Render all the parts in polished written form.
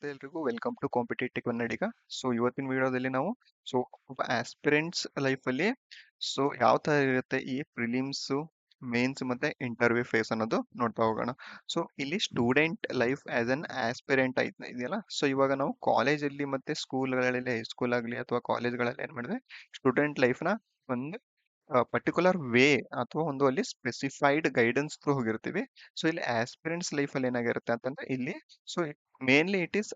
ನಮಸ್ತೆ ಎಲ್ರಿಗೂ welcome to competitive ಕನ್ನಡಿಗ. ಇವತ್ತಿನ ವಿಡಿಯೋದಲ್ಲಿ ನಾವು ಸೊ ಒಬ್ಬ ಆಸ್ಪಿರೆಂಟ್ಸ್ ಲೈಫಲ್ಲಿ ಯಾವ ತರ ಇರುತ್ತೆ ಈ ಪ್ರಿಲಿಮ್ಸ್, ಮೇನ್ಸ್ ಮತ್ತೆ ಇಂಟರ್ವ್ಯೂ ಫೇಸ್ ಅನ್ನೋದು ನೋಡ್ತಾ ಹೋಗೋಣ. ಇಲ್ಲಿ student life as an aspirant ಇದೆಯಲ್ಲ. ಇವಾಗ ನಾವು ಕಾಲೇಜಲ್ಲಿ ಮತ್ತೆ ಸ್ಕೂಲ್ಗಳಲ್ಲಿ, ಹೈಸ್ಕೂಲ್ ಆಗಲಿ ಅಥವಾ ಕಾಲೇಜ್ಗಳಲ್ಲಿ ಏನ್ ಮಾಡಿದ್ರೆ ಸ್ಟೂಡೆಂಟ್ ಲೈಫ್ನ ಒಂದು ಪರ್ಟಿಕ್ಯುಲರ್ ವೇ ಅಥವಾ ಒಂದು ಅಲ್ಲಿ ಸ್ಪೆಸಿಫೈಡ್ ಗೈಡೆನ್ಸ್ ಥ್ರೂ ಹೋಗಿರ್ತೀವಿ. ಇಲ್ಲಿ ಆಸ್ಪಿರೆಂಟ್ಸ್ ಲೈಫ್ ಅಲ್ಲಿ ಏನಾಗಿರುತ್ತೆ ಅಂತಂದ್ರೆ ಇಲ್ಲಿ so mainly it is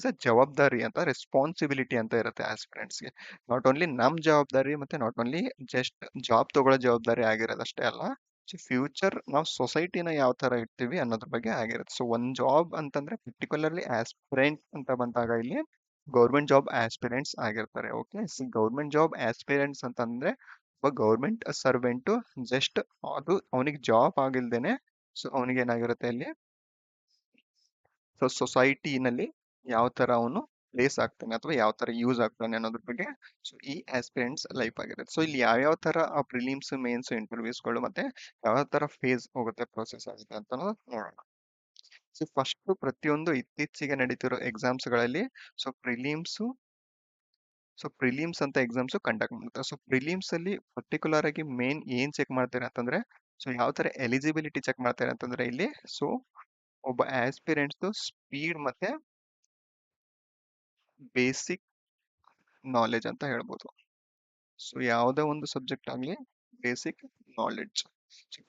a ಜವಾಬ್ದಾರಿ ಅಂತ, ರೆಸ್ಪಾನ್ಸಿಬಿಲಿಟಿ ಅಂತ ಇರುತ್ತೆ ಆಸ್ಪಿರೆಂಟ್ಸ್ಗೆ. ನಾಟ್ ಓನ್ಲಿ ನಮ್ ಜವಾಬ್ದಾರಿ ಮತ್ತೆ ನಾಟ್ ಓನ್ಲಿ ಜಸ್ಟ್ ಜಾಬ್ ತಗೊಳ್ಳೋ ಜವಾಬ್ದಾರಿ ಆಗಿರೋದಷ್ಟೇ ಅಲ್ಲ. ಫ್ಯೂಚರ್ ನಾವು ಸೊಸೈಟಿನ ಯಾವ ತರ ಇರ್ತೀವಿ ಅನ್ನೋದ್ರ ಬಗ್ಗೆ ಆಗಿರುತ್ತೆ. ಒಂದ್ ಜಾಬ್ ಅಂತಂದ್ರೆ ಪರ್ಟಿಕ್ಯುಲರ್ಲಿ ಆಸ್ಪಿರೆಂಟ್ ಅಂತ ಬಂದಾಗ ಇಲ್ಲಿ ಗೌರ್ಮೆಂಟ್ ಜಾಬ್ ಆಸ್ಪಿರೆಂಟ್ಸ್ ಆಗಿರ್ತಾರೆ. ಓಕೆ, ಗೌರ್ಮೆಂಟ್ ಜಾಬ್ ಆಸ್ಪಿರೆಂಟ್ಸ್ ಅಂತಂದ್ರೆ ಒಬ್ಬ ಗೌರ್ಮೆಂಟ್ ಸರ್ವೆಂಟು ಜಸ್ಟ್ ಅದು ಅವನಿಗೆ ಜಾಬ್ ಆಗಿಲ್ದೇನೆ ಅವನಿಗೆ ಏನಾಗಿರುತ್ತೆ ಅಲ್ಲಿ ಸೊಸೈಟಿನಲ್ಲಿ ಯಾವ ತರ ಅವನು ಪ್ಲೇಸ್ ಆಗ್ತಾನೆ ಅಥವಾ ಯಾವ ತರ ಯೂಸ್ ಆಗ್ತಾನೆ ಅನ್ನೋದ್ರ ಬಗ್ಗೆ ಈ ಆಸ್ಪಿರೆಂಟ್ಸ್ ಲೈಫ್ ಆಗಿರುತ್ತೆ. ಇಲ್ಲಿ ಯಾವ್ಯಾವ ತರ ಪ್ರಿಲಿಮ್ಸ್, ಮೇನ್ಸ್, ಇಂಟರ್ವ್ಯೂಸ್ಗಳು ಮತ್ತೆ ಯಾವ ತರ ಫೇಸ್ ಹೋಗುತ್ತೆ, ಪ್ರೊಸೆಸ್ ಆಗುತ್ತೆ ಅಂತ ನೋಡೋಣ. ಫಸ್ಟ್ ಪ್ರತಿಯೊಂದು ಇತ್ತೀಚೆಗೆ ನಡೀತಿರೋ ಎಕ್ಸಾಮ್ಸ್ ಗಳಲ್ಲಿ ಪ್ರಿಲಿಮ್ಸ್ ಪ್ರಿಲಿಮ್ಸ್ ಅಂತ ಎಕ್ಸಾಮ್ಸ್ ಕಂಡಕ್ಟ್ ಮಾಡ್ತಾರೆ. ಪ್ರಿಲಿಮ್ಸ್ ಅಲ್ಲಿ ಪರ್ಟಿಕ್ಯುಲರ್ ಆಗಿ ಮೇನ್ ಏನ್ ಚೆಕ್ ಮಾಡ್ತಾರೆ ಅಂತಂದ್ರೆ ಯಾವ ತರ ಎಲಿಜಿಬಿಲಿಟಿ ಚೆಕ್ ಮಾಡ್ತಾರೆ ಅಂತಂದ್ರೆ ಇಲ್ಲಿ ಒಬ್ಬ ಆಸ್ಪಿರೆಂಟ್ಸ್ ಸ್ಪೀಡ್ ಮತ್ತೆ ಬೇಸಿಕ್ ನಾಲೆಜ್ ಅಂತ ಹೇಳ್ಬೋದು. ಯಾವುದೇ ಒಂದು ಸಬ್ಜೆಕ್ಟ್ ಆಗಲಿ basic knowledge.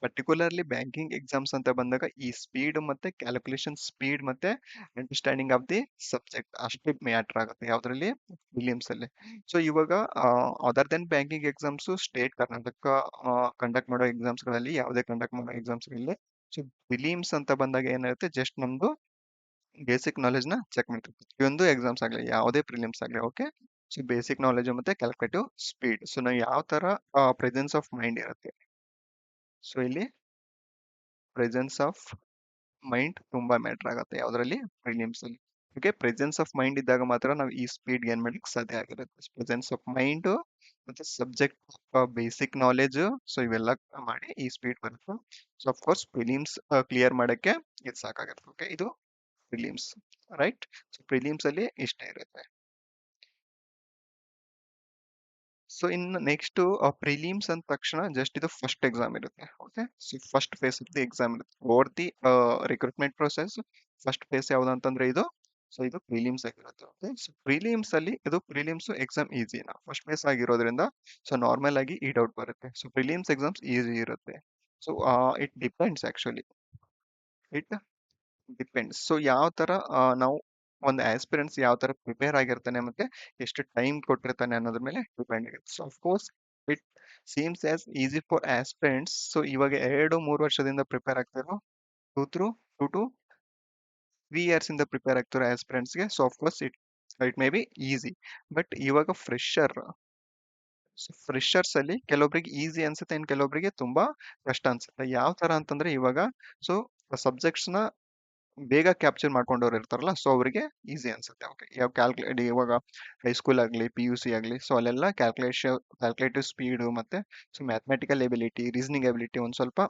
Particularly banking exams ಅಂತ ಬಂದಾಗ ಈ ಸ್ಪೀಡ್ ಮತ್ತೆ ಕ್ಯಾಲ್ಕುಲೇಷನ್ ಸ್ಪೀಡ್ ಮತ್ತೆ ಅಂಡರ್ಸ್ಟ್ಯಾಂಡಿಂಗ್ ಆಫ್ ದಿ ಸಬ್ಜೆಕ್ಟ್ ಅಷ್ಟೇ ಮ್ಯಾಟರ್ ಆಗುತ್ತೆ ಯಾವ್ದ್ರಲ್ಲಿ, ಫಿಲಿಮ್ಸ್ ಅಲ್ಲಿ. ಇವಾಗ other than banking exams state Karnataka conduct ಮಾಡೋ ಎಕ್ಸಾಮ್ಸ್ ಗಳಲ್ಲಿ, ಯಾವುದೇ ಕಂಡಕ್ಟ್ ಮಾಡೋ ಎಕ್ಸಾಮ್ಸ್ ಗಳಲ್ಲಿ ಫಿಲಿಮ್ಸ್ ಅಂತ ಬಂದಾಗ ಏನಿರುತ್ತೆ, ಜಸ್ಟ್ ನಮ್ದು ಬೇಸಿಕ್ ನಾಲೆಜ್ ನ ಚೆಕ್ ಮಾಡ್ತೀವಿ. ಪ್ರತಿಯೊಂದು ಎಕ್ಸಾಮ್ಸ್ ಆಗಲಿ ಯಾವುದೇ ಪ್ರಿಲಿಮ್ಸ್ ಆಗಲಿ. ಓಕೆ, ಬೇಸಿಕ್ ನಾಲೆಜ್ ಮತ್ತೆ ಕ್ಯಾಲ್ಕುಲೇಟಿವ್ ಸ್ಪೀಡ್. ನಾವು ಯಾವ ತರ ಪ್ರೆಸೆನ್ಸ್ ಆಫ್ ಮೈಂಡ್ ಇರುತ್ತೆ. ಇಲ್ಲಿ ಪ್ರೆಸೆನ್ಸ್ ಆಫ್ ಮೈಂಡ್ ತುಂಬಾ ಮ್ಯಾಟರ್ ಆಗುತ್ತೆ ಯಾವ್ದ್ರಲ್ಲಿ, ಪ್ರಿಲಿಮ್ಸ್ ಅಲ್ಲಿ. ಓಕೆ, ಪ್ರೆಸೆನ್ಸ್ ಆಫ್ ಮೈಂಡ್ ಇದ್ದಾಗ ಮಾತ್ರ ನಾವು ಈ ಸ್ಪೀಡ್ ಏನ್ ಮಾಡ್ಲಿಕ್ಕೆ ಸಾಧ್ಯ ಆಗಿರುತ್ತೆ. ಪ್ರೆಸೆನ್ಸ್ ಆಫ್ ಮೈಂಡ್ ಮತ್ತೆ ಸಬ್ಜೆಕ್ಟ್ ಬೇಸಿಕ್ ನಾಲೆಜ್, ಇವೆಲ್ಲ ಮಾಡಿ ಈ ಸ್ಪೀಡ್ ಬರುತ್ತೆ. ಅಫ್ಕೋರ್ಸ್ ಪ್ರಿಲಿಮ್ಸ್ ಕ್ಲಿಯರ್ ಮಾಡಕ್ಕೆ ಇದು ಸಾಕಾಗುತ್ತೆ. ಓಕೆ, ಇದು ಪ್ರಿಲಿಮ್ಸ್, ರೈಟ್. ಪ್ರಿಲಿಮ್ಸ್ ಅಲ್ಲಿ ಇಷ್ಟೇ ಇರುತ್ತೆ. ಇನ್ನು ನೆಕ್ಸ್ಟ್ ಪ್ರಿಲಿಮ್ಸ್ ಅಂದ ತಕ್ಷಣ ಜಸ್ಟ್ ಇದು ಫಸ್ಟ್ ಎಕ್ಸಾಮ್ ಇರುತ್ತೆ. Okay, first phase of the exam ಇರುತ್ತೆ. Over the recruitment process first phase ಯಾವ್ದು ಅಂತಂದ್ರೆ ಇದು ಇದು ಪ್ರಿಲಿಮ್ಸ್ ಆಗಿರುತ್ತೆ. ಓಕೆ, ಪ್ರಿಲಿಮ್ಸ್ ಅಲ್ಲಿ ಇದು ಪ್ರಿಲಿಮ್ಸ್ ಎಕ್ಸಾಮ್ ಈಸಿನಾ ಫಸ್ಟ್ ಫೇಸ್ ಆಗಿರೋದ್ರಿಂದ ನಾರ್ಮಲ್ ಆಗಿ ಈ ಡೌಟ್ ಬರುತ್ತೆ. ಪ್ರಿಲಿಮ್ಸ್ ಎಕ್ಸಾಮ್ಸ್ ಈಸಿ ಇರುತ್ತೆ. It depends actually, it depends. ಯಾವ ತರ ನಾವು ಒಂದು ಆಸ್ಪಿರೆಂಟ್ಸ್ ಯಾವ ತರ ಪ್ರಿಪೇರ್ ಆಗಿರ್ತಾನೆ ಮತ್ತೆ ಎಷ್ಟು ಟೈಮ್ ಕೊಟ್ಟಿರ್ತಾನೆ ಅನ್ನೋದ್ರ ಮೇಲೆ ಡಿಪೆಂಡ್ ಆಗುತ್ತೆ. Of course it seems as easy for aspirants. ಇವಾಗ 2-3 ವರ್ಷದಿಂದ ಪ್ರಿಪೇರ್ ಆಗ್ತಿರೋ 2 to 3 years ಇಂದ ಪ್ರಿಪೇರ್ ಆಗ್ತಿರೋ ಆಸ್ಪಿರೆಂಟ್ಸ್ಗೆ of course it may be easy. But ಇವಾಗ ಫ್ರೆಶರ್ಸ್ ಅಲ್ಲಿ ಕೆಲವೊಬ್ರಿಗೆ ಈಸಿ ಅನ್ಸುತ್ತೆ, ಇನ್ ಕೆಲವೊಬ್ರಿಗೆ ತುಂಬಾ ಕಷ್ಟ ಅನ್ಸುತ್ತೆ. ಯಾವ ತರ ಅಂತಂದ್ರೆ ಇವಾಗ ಸಬ್ಜೆಕ್ಟ್ಸ್ ನ ಬೇಗ ಕ್ಯಾಪ್ಚರ್ ಮಾಡ್ಕೊಂಡವ್ರು ಇರ್ತಾರಲ್ಲ, ಅವರಿಗೆ ಈಸಿ ಅನ್ಸುತ್ತೆ. ಓಕೆ, ಯಾವ ಕ್ಯಾಲ್ಕುಲೇಟ್ ಇವಾಗ ಹೈಸ್ಕೂಲ್ ಆಗಲಿ PUC ಆಗಲಿ, ಅಲ್ಲೆಲ್ಲ ಕ್ಯಾಲ್ಕುಲೇಟಿವ್ ಸ್ಪೀಡ್ ಮತ್ತೆ ಮ್ಯಾಥಮೆಟಿಕಲ್ ಎಬಿಲಿಟಿ, ರೀಸನಿಂಗ್ ಎಬಿಲಿಟಿ ಒಂದ್ ಸ್ವಲ್ಪ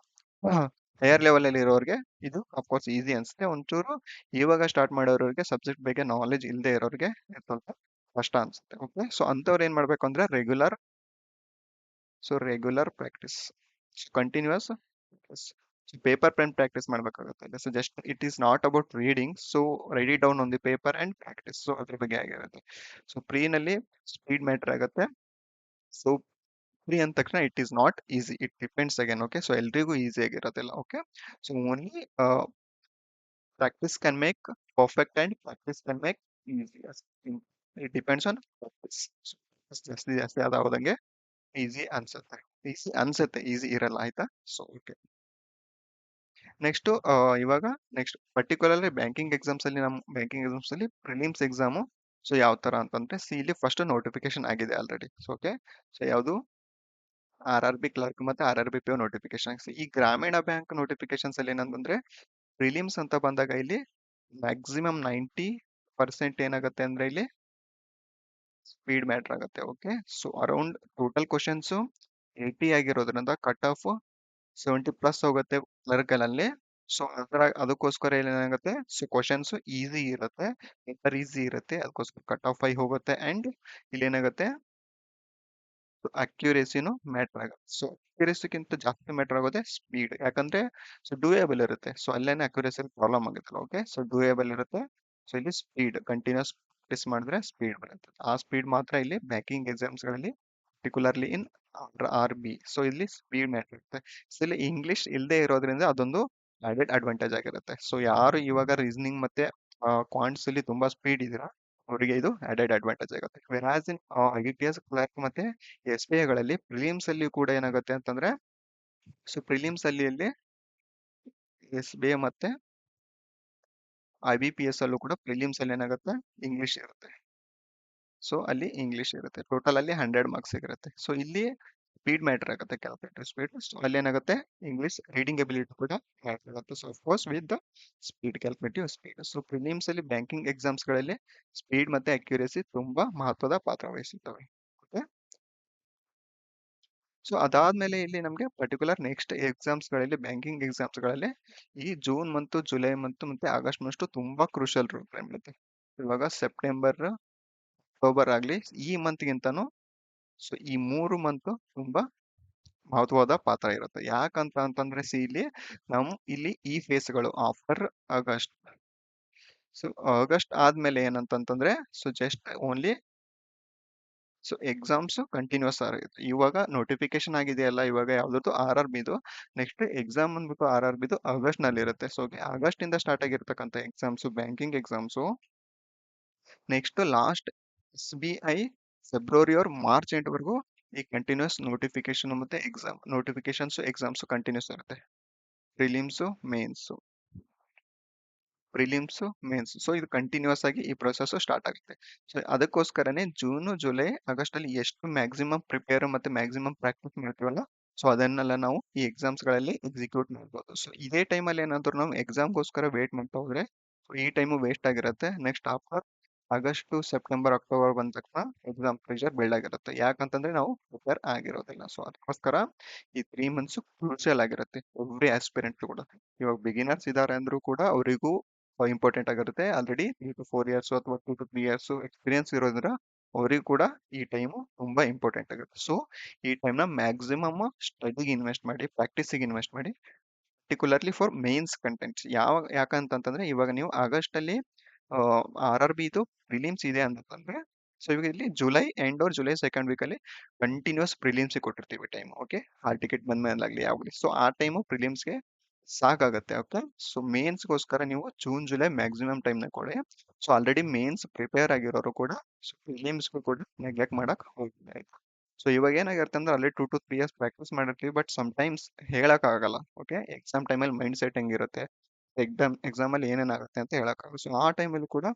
ಹೈಯರ್ ಲೆವೆಲ್ ಅಲ್ಲಿ ಇರೋರಿಗೆ ಇದು ಅಫ್ಕೋರ್ಸ್ ಈಸಿ ಅನ್ಸುತ್ತೆ. ಒಂಚೂರು ಇವಾಗ ಸ್ಟಾರ್ಟ್ ಮಾಡೋರಿಗೆ, ಸಬ್ಜೆಕ್ಟ್ ಬಗ್ಗೆ ನಾಲೆಜ್ ಇಲ್ಲದೆ ಇರೋರಿಗೆ ಸ್ವಲ್ಪ ಕಷ್ಟ ಅನ್ಸುತ್ತೆ. ಓಕೆ, ಅಂತವ್ರು ಏನ್ ಮಾಡ್ಬೇಕು ಅಂದ್ರೆ regular practice, continues paper pen practice ಮಾಡ್ಬೇಕಾಗುತ್ತೆ. Just it is not about reading, write it down on the paper and practice. ಅದ್ರ ಬಗ್ಗೆ ಆಗಿರುತ್ತೆ. ಪ್ರೀನಲ್ಲಿ ಸ್ಪೀಡ್ ಮ್ಯಾಟರ್ ಆಗುತ್ತೆ. ಸೊ ಪ್ರೀ ಅಂದ ತಕ್ಷಣ it is not easy, it depends again. Okay, ಎಲ್ರಿಗೂ easy ಆಗಿರೋದಿಲ್ಲ. Okay, only practice can make perfect and practice can make easy. It depends on practice. ಜಾಸ್ತಿ ಜಾಸ್ತಿ ಆದಂಗೆ ಈಸಿ ಅನ್ಸುತ್ತೆ, ಈಸಿ ಇರಲ್ಲ. ಆಯ್ತಾ? ಓಕೆ, ನೆಕ್ಸ್ಟ್ ಇವಾಗ ನೆಕ್ಸ್ಟ್ ಪರ್ಟಿಕ್ಯುಲರ್ಲಿ ಬ್ಯಾಂಕಿಂಗ್ ಎಕ್ಸಾಮ್ಸ್ ಅಲ್ಲಿ, ನಮ್ಮ ಬ್ಯಾಂಕಿಂಗ್ ಎಕ್ಸಾಮ್ಸ್ ಅಲ್ಲಿ ಪ್ರಿಲಿಮ್ಸ್ ಎಕ್ಸಾಮು ಯಾವ ತರ ಅಂತಂದ್ರೆ ಇಲ್ಲಿ ಫಸ್ಟ್ ನೋಟಿಫಿಕೇಶನ್ ಆಗಿದೆ ಆಲ್ರೆಡಿ. ಓಕೆ, ಯಾವುದು RRB ಕ್ಲರ್ಕ್ ಮತ್ತೆ RRB PO ನೋಟಿಫಿಕೇಶನ್. ಈ ಗ್ರಾಮೀಣ ಬ್ಯಾಂಕ್ ನೋಟಿಫಿಕೇಶನ್ಸ್ ಅಲ್ಲಿ ಏನಂತಂದ್ರೆ ಪ್ರಿಲಿಮ್ಸ್ ಅಂತ ಬಂದಾಗ ಇಲ್ಲಿ ಮ್ಯಾಕ್ಸಿಮಮ್ 90% ಏನಾಗುತ್ತೆ ಅಂದ್ರೆ ಇಲ್ಲಿ ಸ್ಪೀಡ್ ಮ್ಯಾಟರ್ ಆಗುತ್ತೆ. ಓಕೆ, ಅರೌಂಡ್ ಟೋಟಲ್ ಕ್ವಶನ್ಸ್ 80 ಆಗಿರೋದ್ರಿಂದ ಕಟ್ ಆಫ್ 70+ ಹೋಗುತ್ತೆ ಕ್ಲರ್ಕ್ ಅಲ್ಲಿ. ಸೊ ಅದಕ್ಕೋಸ್ಕರ ಏನಾಗುತ್ತೆ, ಸೊ ಕ್ವಶನ್ಸ್ ಈಸಿ ಇರುತ್ತೆ, ಪೇಪರ್ ಈಸಿ ಇರುತ್ತೆ, ಅದಕ್ಕೋಸ್ಕರ ಕಟ್ ಆಫ್ ಆಗಿ ಹೋಗುತ್ತೆ. ಅಂಡ್ ಇಲ್ಲಿ ಏನಾಗುತ್ತೆ, ಅಕ್ಯುರೇಸಿನೂ ಮ್ಯಾಟರ್ ಆಗುತ್ತೆ. ಸೊ ಅಕ್ಯುರೇಸಿಗಿಂತ ಜಾಸ್ತಿ ಮ್ಯಾಟರ್ ಆಗೋದೇ ಸ್ಪೀಡ್, ಯಾಕಂದ್ರೆ ಸೊ ಡೂಯೇಬಲ್ ಇರುತ್ತೆ. ಸೊ ಅಲ್ಲೇನೆ ಅಕ್ಯುರೇಸಿ ಪ್ರಾಬ್ಲಮ್ ಆಗುತ್ತಲ್ಲ. ಓಕೆ, ಸೊ ಡೂಯೇಬಲ್ ಇರುತ್ತೆ. ಸೊ ಇಲ್ಲಿ ಸ್ಪೀಡ್ ಕಂಟಿನ್ಯೂಸ್ ಪ್ರಾಕ್ಟೀಸ್ ಮಾಡಿದ್ರೆ ಸ್ಪೀಡ್ ಬರುತ್ತೆ. ಆ ಸ್ಪೀಡ್ ಮಾತ್ರ ಇಲ್ಲಿ ಬ್ಯಾಂಕಿಂಗ್ ಎಕ್ಸಾಮ್ಸ್ ಗಳಲ್ಲಿ, ಪರ್ಟಿಕ್ಯುಲರ್ಲಿ ಇನ್ RB. ಸೊ ಇಲ್ಲಿ ಸ್ಪೀಡ್ ಮ್ಯಾಟರ್ ಇರುತ್ತೆ. ಸೊ ಇಲ್ಲಿ ಇಂಗ್ಲಿಷ್ ಇಲ್ಲದೆ ಇರೋದ್ರಿಂದ ಅದೊಂದು ಅಡೆಡ್ ಅಡ್ವಾಂಟೇಜ್ ಆಗಿರುತ್ತೆ. ಸೊ ಯಾರು ಇವಾಗ ರೀಸನಿಂಗ್ ಮತ್ತೆ ಕ್ವಾಂಟ್ಸ್ ಅಲ್ಲಿ ತುಂಬಾ ಸ್ಪೀಡ್ ಇದೀರಾ, ಅವರಿಗೆ ಇದು ಅಡೆಡ್ ಅಡ್ವಾಂಟೇಜ್ ಆಗುತ್ತೆ. ವೆರಾಸ್ ಇನ್ IBPS ಕ್ಲರ್ಕ್ ಮತ್ತೆ SBI ಗಳಲ್ಲಿ ಪ್ರಿಲಿಮ್ಸ್ ಅಲ್ಲಿ ಕೂಡ ಏನಾಗುತ್ತೆ ಅಂತಂದ್ರೆ, ಸೊ ಪ್ರಿಲಿಮ್ಸ್ ಅಲ್ಲಿ SBI ಮತ್ತೆ IBPS ಅಲ್ಲೂ ಕೂಡ ಪ್ರಿಲಿಮ್ಸ್ ಅಲ್ಲಿ ಏನಾಗುತ್ತೆ, ಇಂಗ್ಲಿಷ್ ಇರುತ್ತೆ. ಸೊ ಅಲ್ಲಿ ಇಂಗ್ಲಿಷ್ ಇರುತ್ತೆ. ಟೋಟಲ್ ಅಲ್ಲಿ 100 ಮಾರ್ಕ್ಸ್ ಇರುತ್ತೆ. ಸೊ ಇಲ್ಲಿ ಸ್ಪೀಡ್ ಮ್ಯಾಟರ್ ಆಗುತ್ತೆ, ಕ್ಯಾಲ್ಕುಲೇಟರ್ ಸ್ಪೀಡ್. ಸೊ ಅಲ್ಲಿ ಏನಾಗುತ್ತೆ, ಇಂಗ್ಲಿಷ್ ರೀಡಿಂಗ್ ಎಬಿಲಿಟಿ ಕೂಡ ಮ್ಯಾಟರ್ ಆಗುತ್ತೆ. So course with the speed, calculative speed. So prelims ಅಲ್ಲಿ ಬ್ಯಾಂಕಿಂಗ್ ಎಕ್ಸಾಮ್ಸ್ ಗಳಲ್ಲಿ ಸ್ಪೀಡ್ ಮತ್ತೆ ಅಕ್ಯುರೇಸಿ ತುಂಬಾ ಮಹತ್ವದ ಪಾತ್ರ ವಹಿಸುತ್ತವೆ. ಓಕೆ, ಸೊ ಅದಾದ್ಮೇಲೆ ಇಲ್ಲಿ ನಮಗೆ ಪರ್ಟಿಕ್ಯುಲರ್ ನೆಕ್ಸ್ಟ್ ಎಕ್ಸಾಮ್ಸ್ ಗಳಲ್ಲಿ, ಬ್ಯಾಂಕಿಂಗ್ ಎಕ್ಸಾಮ್ಸ್ ಗಳಲ್ಲಿ ಈ ಜೂನ್ ಮಂತ್, ಜುಲೈ ಮಂತ್ ಮತ್ತೆ ಆಗಸ್ಟ್ ಮಂತ್ ತುಂಬಾ ಕ್ರೂಷಿಯಲ್ ರೋಲ್ ಪ್ಲೇ ಮಾಡುತ್ತೆ. ಇವಾಗ ಸೆಪ್ಟೆಂಬರ್, ಅಕ್ಟೋಬರ್ ಆಗ್ಲಿ, ಈ ಮಂತ್ ಗಿಂತನೂ ಸೊ ಈ 3 ಮಂತ್ ತುಂಬಾ ಮಹತ್ವದ ಪಾತ್ರ ಇರುತ್ತೆ. ಯಾಕಂತ ಅಂತಂದ್ರೆ ಇಲ್ಲಿ ಇಲ್ಲಿ ಈ ಫೇಸ್ಗಳು ಆಫ್ಟರ್ ಆಗಸ್ಟ್. ಸೊ ಆಗಸ್ಟ್ ಆದ್ಮೇಲೆ ಏನಂತಂತಂದ್ರೆ, so just only so exams continues ಆಗುತ್ತೆ. ಇವಾಗ ನೋಟಿಫಿಕೇಶನ್ ಆಗಿದೆಯಲ್ಲ, ಇವಾಗ ಯಾವ್ದು RRBದು ನೆಕ್ಸ್ಟ್ ಎಕ್ಸಾಮ್ ಬಂದ್ಬಿಟ್ಟು RRBದು ಆಗಸ್ಟ್ ನಲ್ಲಿ ಇರುತ್ತೆ. ಸೊ ಆಗಸ್ಟ್ ಇಂದ ಸ್ಟಾರ್ಟ್ ಆಗಿರ್ತಕ್ಕಂಥ exams, banking exams next last SBI February or March ಎಂಟ್ವರೆಗೂ ಈ ಕಂಟಿನ್ಯೂಸ್ ನೋಟಿಫಿಕೇಶನ್ ಮತ್ತೆ ಎಕ್ಸಾಮ್ಸ್ ಕಂಟಿನ್ಯೂಸ್ ಇರುತ್ತೆ. Prelims, mains, mains. ಸೊ ಇದು ಕಂಟಿನ್ಯೂಸ್ ಆಗಿ ಈ ಪ್ರೊಸೆಸ್ ಸ್ಟಾರ್ಟ್ ಆಗುತ್ತೆ. ಸೊ ಅದಕ್ಕೋಸ್ಕರನೇ ಜೂನ್, ಜುಲೈ, ಆಗಸ್ಟ್ ಅಲ್ಲಿ ಎಷ್ಟು ಮ್ಯಾಕ್ಸಿಮಮ್ ಪ್ರಿಪೇರ್ ಮತ್ತೆ ಮ್ಯಾಕ್ಸಿಮಮ್ ಪ್ರಾಕ್ಟೀಸ್ ಮಾಡ್ತೀವಲ್ಲ, ಸೊ ಅದನ್ನೆಲ್ಲ ನಾವು ಈ ಎಕ್ಸಾಮ್ಸ್ ಗಳಲ್ಲಿ ಎಕ್ಸಿಕ್ಯೂಟ್ ಮಾಡ್ಬೋದು. ಸೊ ಇದೇ ಟೈಮಲ್ಲಿ ಏನಾದ್ರು ನಾವು ಎಕ್ಸಾಮ್ಗೋಸ್ಕರ ವೇಟ್ ಮಾಡ್ತಾ ಹೋದ್ರೆ, so ಈ ಟೈಮು ವೇಸ್ಟ್ ಆಗಿರುತ್ತೆ. Next after August to September, October ಬಂದ ತಕ್ಷಣ ಎಕ್ಸಾಮ್ ಪ್ರೆಷರ್ ಬಿಲ್ಡ್ ಆಗಿರುತ್ತೆ. ಯಾಕಂತಂದ್ರೆ ನಾವು ಪ್ರಿಪೇರ್ ಆಗಿರೋದಿಲ್ಲ. ಸೊ ಅದಕ್ಕೋಸ್ಕರ ಈ 3 ಮಂತ್ಸ್ ಕ್ರೂಷಿಯಲ್ ಆಗಿರುತ್ತೆ ಎವ್ರಿ ಆಸ್ಪಿರೆಂಟ್ ಕೂಡ. ಇವಾಗ ಬಿಗಿನರ್ಸ್ ಇದಾರೆ ಅಂದ್ರೂ ಕೂಡ ಅವರಿಗೂ ಇಂಪಾರ್ಟೆಂಟ್ ಆಗಿರುತ್ತೆ. ಆಲ್ರೆಡಿ 3 to 4 years ಅಥವಾ 2 to 3 years ಎಕ್ಸ್ಪೀರಿಯನ್ಸ್ ಇರೋದ್ರ ಅವರಿಗೂ ಕೂಡ ಈ ಟೈಮು ತುಂಬಾ ಇಂಪಾರ್ಟೆಂಟ್ ಆಗುತ್ತೆ. ಸೊ ಈ ಟೈಮ್ನ ಮ್ಯಾಕ್ಸಿಮಮ್ ಸ್ಟಡಿಗೆ ಇನ್ವೆಸ್ಟ್ ಮಾಡಿ, ಪ್ರಾಕ್ಟೀಸಿಗೆ ಇನ್ವೆಸ್ಟ್ ಮಾಡಿ, ಪರ್ಟಿಕ್ಯುಲರ್ಲಿ ಫಾರ್ ಮೇನ್ಸ್ ಕಂಟೆಂಟ್ಸ್. ಯಾಕಂತಂದ್ರೆ ಇವಾಗ ನೀವು ಆಗಸ್ಟ್ ಅಲ್ಲಿ RRB ಇದು ಪ್ರಿಲಿಮ್ಸ್ ಇದೆ ಅಂತಂದ್ರೆ, ಸೊ ಇವಾಗ ಇಲ್ಲಿ July end or July second week ಅಲ್ಲಿ ಕಂಟಿನ್ಯೂಸ್ ಪ್ರಿಲಿಮ್ಸ್ ಕೊಟ್ಟಿರ್ತೀವಿ ಟೈಮ್. ಓಕೆ, ಹಾಲ್ ಟಿಕೆಟ್ ಬಂದ್ಮೇಲಾಗ್ಲಿ ಯಾವಾಗಲಿ, ಸೊ ಆ ಟೈಮು ಪ್ರಿಲಿಮ್ಸ್ಗೆ ಸಾಕಾಗತ್ತೆ. ಓಕೆ, ಸೊ ಮೇನ್ಸ್ಗೋಸ್ಕರ ನೀವು ಜೂನ್, ಜುಲೈ ಮ್ಯಾಕ್ಸಿಮಮ್ ಟೈಮ್ನ ಕೊಡಿ. ಸೊ ಆಲ್ರೆಡಿ ಮೇನ್ಸ್ ಪ್ರಿಪೇರ್ ಆಗಿರೋರು ಕೂಡ ಸೊ ಪ್ರಿಲಿಮ್ಸ್ಗೂ ಕೂಡ ನೆಗ್ಲೆಕ್ಟ್ ಮಾಡಕ್ ಹೋಗಿ ಆಯ್ತು. ಸೊ ಇವಾಗ ಏನಾಗಿರುತ್ತೆ ಅಂದ್ರೆ ಅಲ್ಲಿ 2 to 3 years ಪ್ರಾಕ್ಟೀಸ್ ಮಾಡಿರ್ತೀವಿ, ಬಟ್ ಸಮ್ಟೈಮ್ಸ್ ಹೇಳಕ್ ಆಗಲ್ಲ. ಓಕೆ, ಎಕ್ಸಾಮ್ ಟೈಮಲ್ಲಿ ಮೈಂಡ್ ಸೆಟ್ ಹೆಂಗಿರುತ್ತೆ, ಎಕ್ಸಾಮ್ ಅಲ್ಲಿ ಏನೇನಾಗುತ್ತೆ ಅಂತ ಹೇಳಕ್ಕಾಗಲ್ಲ. ಸೊ ಆ ಟೈಮಲ್ಲಿ ಕೂಡ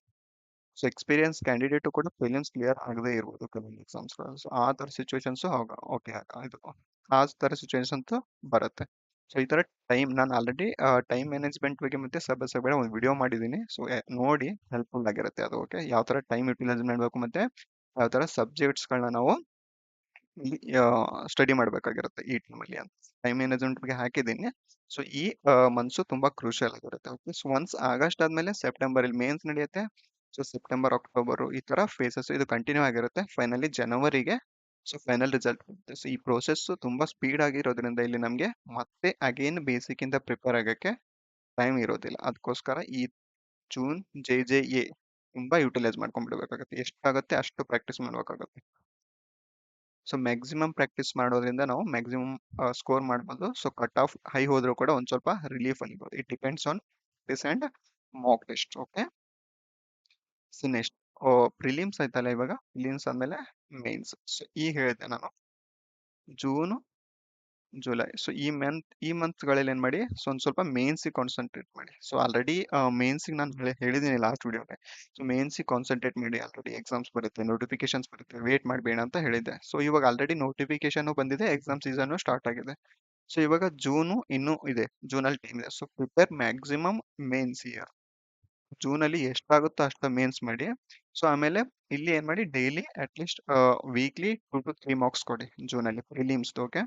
ಸೊ ಎಕ್ಸ್ಪೀರಿಯನ್ಸ್ ಕ್ಯಾಂಡಿಡೇಟ್ ಕೂಡ ಪ್ರಿಲಿಮ್ಸ್ ಕ್ಲಿಯರ್ ಆಗದೇ ಇರ್ಬೋದು ಕೆಲವೊಂದು ಎಕ್ಸಾಮ್ಸ್. ಸೊ ಆ ತರ ಸಿಚುವೇಶನ್ಸ್ ಓಕೆ, ಇದು ಆ ತರ ಸಿಚುವೇಶನ್ ಬರುತ್ತೆ. ಸೊ ಈ ತರ ನಾನು ಆಲ್ರೆಡಿ ಟೈಮ್ ಮ್ಯಾನೇಜ್ಮೆಂಟ್ ಬಗ್ಗೆ ಮತ್ತೆ ಸಬ್ ಒಂದು ವಿಡಿಯೋ ಮಾಡಿದ್ದೀನಿ. ಸೊ ನೋಡಿ, ಹೆಲ್ಪ್ಫುಲ್ ಆಗಿರುತ್ತೆ ಅದು. ಓಕೆ, ಯಾವ ತರ ಟೈಮ್ ಯುಟಿಲೈಸ್ ಮಾಡಬೇಕು ಮತ್ತೆ ಯಾವ ತರ ಸಬ್ಜೆಕ್ಟ್ಸ್ಗಳನ್ನ ನಾವು ಇಲ್ಲಿ ಸ್ಟಡಿ ಮಾಡ್ಬೇಕಾಗಿರುತ್ತೆ ಈ ಟೈಮಲ್ಲಿ ಅಂತ ಟೈಮ್ ಮ್ಯಾನೇಜ್ಮೆಂಟ್ ಬಗ್ಗೆ ಹಾಕಿದ್ದೀನಿ. ಸೊ ಈ ಮಂತ್ಸು ತುಂಬಾ ಕ್ರೂಷಿಯಲ್ ಆಗಿರುತ್ತೆ. ಓಕೆ, ಸೊ ಒನ್ಸ್ ಆಗಸ್ಟ್ ಆದ್ಮೇಲೆ ಸೆಪ್ಟೆಂಬರ್ ಇಲ್ಲಿ ಮೇನ್ಸ್ ನಡೆಯುತ್ತೆ. ಸೊ ಸೆಪ್ಟೆಂಬರ್, ಅಕ್ಟೋಬರ್ ಈ ತರ ಫೇಸಸ್ ಇದು ಕಂಟಿನ್ಯೂ ಆಗಿರುತ್ತೆ. ಫೈನಲಿ ಜನವರಿಗೆ ಸೊ ಫೈನಲ್ ರಿಸಲ್ಟ್ ಬರುತ್ತೆ. ಸೊ ಈ ಪ್ರೋಸೆಸ್ ತುಂಬಾ ಸ್ಪೀಡ್ ಆಗಿರೋದ್ರಿಂದ ಇಲ್ಲಿ ನಮಗೆ ಮತ್ತೆ ಅಗೇನ್ ಬೇಸಿಕ್ ಇಂದ ಪ್ರಿಪೇರ್ ಆಗಕ್ಕೆ ಟೈಮ್ ಇರೋದಿಲ್ಲ. ಅದಕ್ಕೋಸ್ಕರ ಈ ಜೂನ್ JJA ತುಂಬಾ ಯುಟಿಲೈಸ್ ಮಾಡ್ಕೊಂಡ್ಬಿಡ್ಬೇಕಾಗುತ್ತೆ. ಎಷ್ಟಾಗುತ್ತೆ ಅಷ್ಟು ಪ್ರಾಕ್ಟೀಸ್ ಮಾಡ್ಬೇಕಾಗುತ್ತೆ. ಸೊ ಮ್ಯಾಕ್ಸಿಮಮ್ ಪ್ರಾಕ್ಟೀಸ್ ಮಾಡೋದ್ರಿಂದ ನಾವು ಮ್ಯಾಕ್ಸಿಮಮ್ ಸ್ಕೋರ್ ಮಾಡ್ಬೋದು. ಸೊ ಕಟ್ ಆಫ್ ಹೈ ಹೋದ್ರೂ ಕೂಡ ಒಂದ್ ಸ್ವಲ್ಪ ರಿಲೀಫ್ ಅನ್ಬೋದು. It depends on this and mock test. Okay, so next prelims ಆಯ್ತಲ್ಲ, ಇವಾಗ ಪ್ರಿಲಿಮ್ಸ್ ಆದ್ಮೇಲೆ ಮೇನ್ಸ್. ಸೊ ಈಗ ಹೇಳಿದೆ ನಾನು ಜೂನ್, ಜುಲೈ. ಸೊ ಈ ಮಂತ್ ಗಳಲ್ಲಿ ಏನ್ ಮಾಡಿ, ಸೊ ಒಂದ್ ಸ್ವಲ್ಪ ಮೇನ್ಸ್ ಕಾನ್ಸಂಟ್ರೇಟ್ ಮಾಡಿ. ಸೊ ಆಲ್ರೆಡಿ ಮೇನ್ಸ್ ನಾನು ಹೇಳಿದೀನಿ ಲಾಸ್ಟ್ ವಿಡಿಯೋಗೆ. ಸೊ ಮೇನ್ಸ್ ಕಾನ್ಸಂಟ್ರೇಟ್ ಮಾಡಿ, ಆಲ್ರೆಡಿ ಎಕ್ಸಾಮ್ಸ್ ಬರುತ್ತೆ, ನೋಟಿಫಿಕೇಶನ್ಸ್ ಬರುತ್ತೆ, ವೇಟ್ ಮಾಡಬೇಡ ಅಂತ ಹೇಳಿದ್ದೆ. ಸೊ ಇವಾಗ ಆಲ್ರೆಡಿ ನೋಟಿಫಿಕೇಶನ್ ಬಂದಿದೆ, ಎಕ್ಸಾಮ್ ಸೀಸನ್ ಸ್ಟಾರ್ಟ್ ಆಗಿದೆ. ಸೊ ಇವಾಗ ಜೂನು ಇನ್ನೂ ಇದೆ, ಜೂನ್ ಅಲ್ಲಿ ಟೈಮ್ ಇದೆ. So prepare maximum mains year. June ಅಲ್ಲಿ ಎಷ್ಟಾಗುತ್ತೋ ಅಷ್ಟ ಮೇನ್ಸ್ ಮಾಡಿ. ಸೊ ಆಮೇಲೆ ಇಲ್ಲಿ ಏನ್ ಮಾಡಿ, daily at least weekly 2 to 3 marks ಕೊಡಿ ಜೂನ್ ಅಲ್ಲಿ ಪ್ರಿಲಿಮ್ಸ್. ಓಕೆ,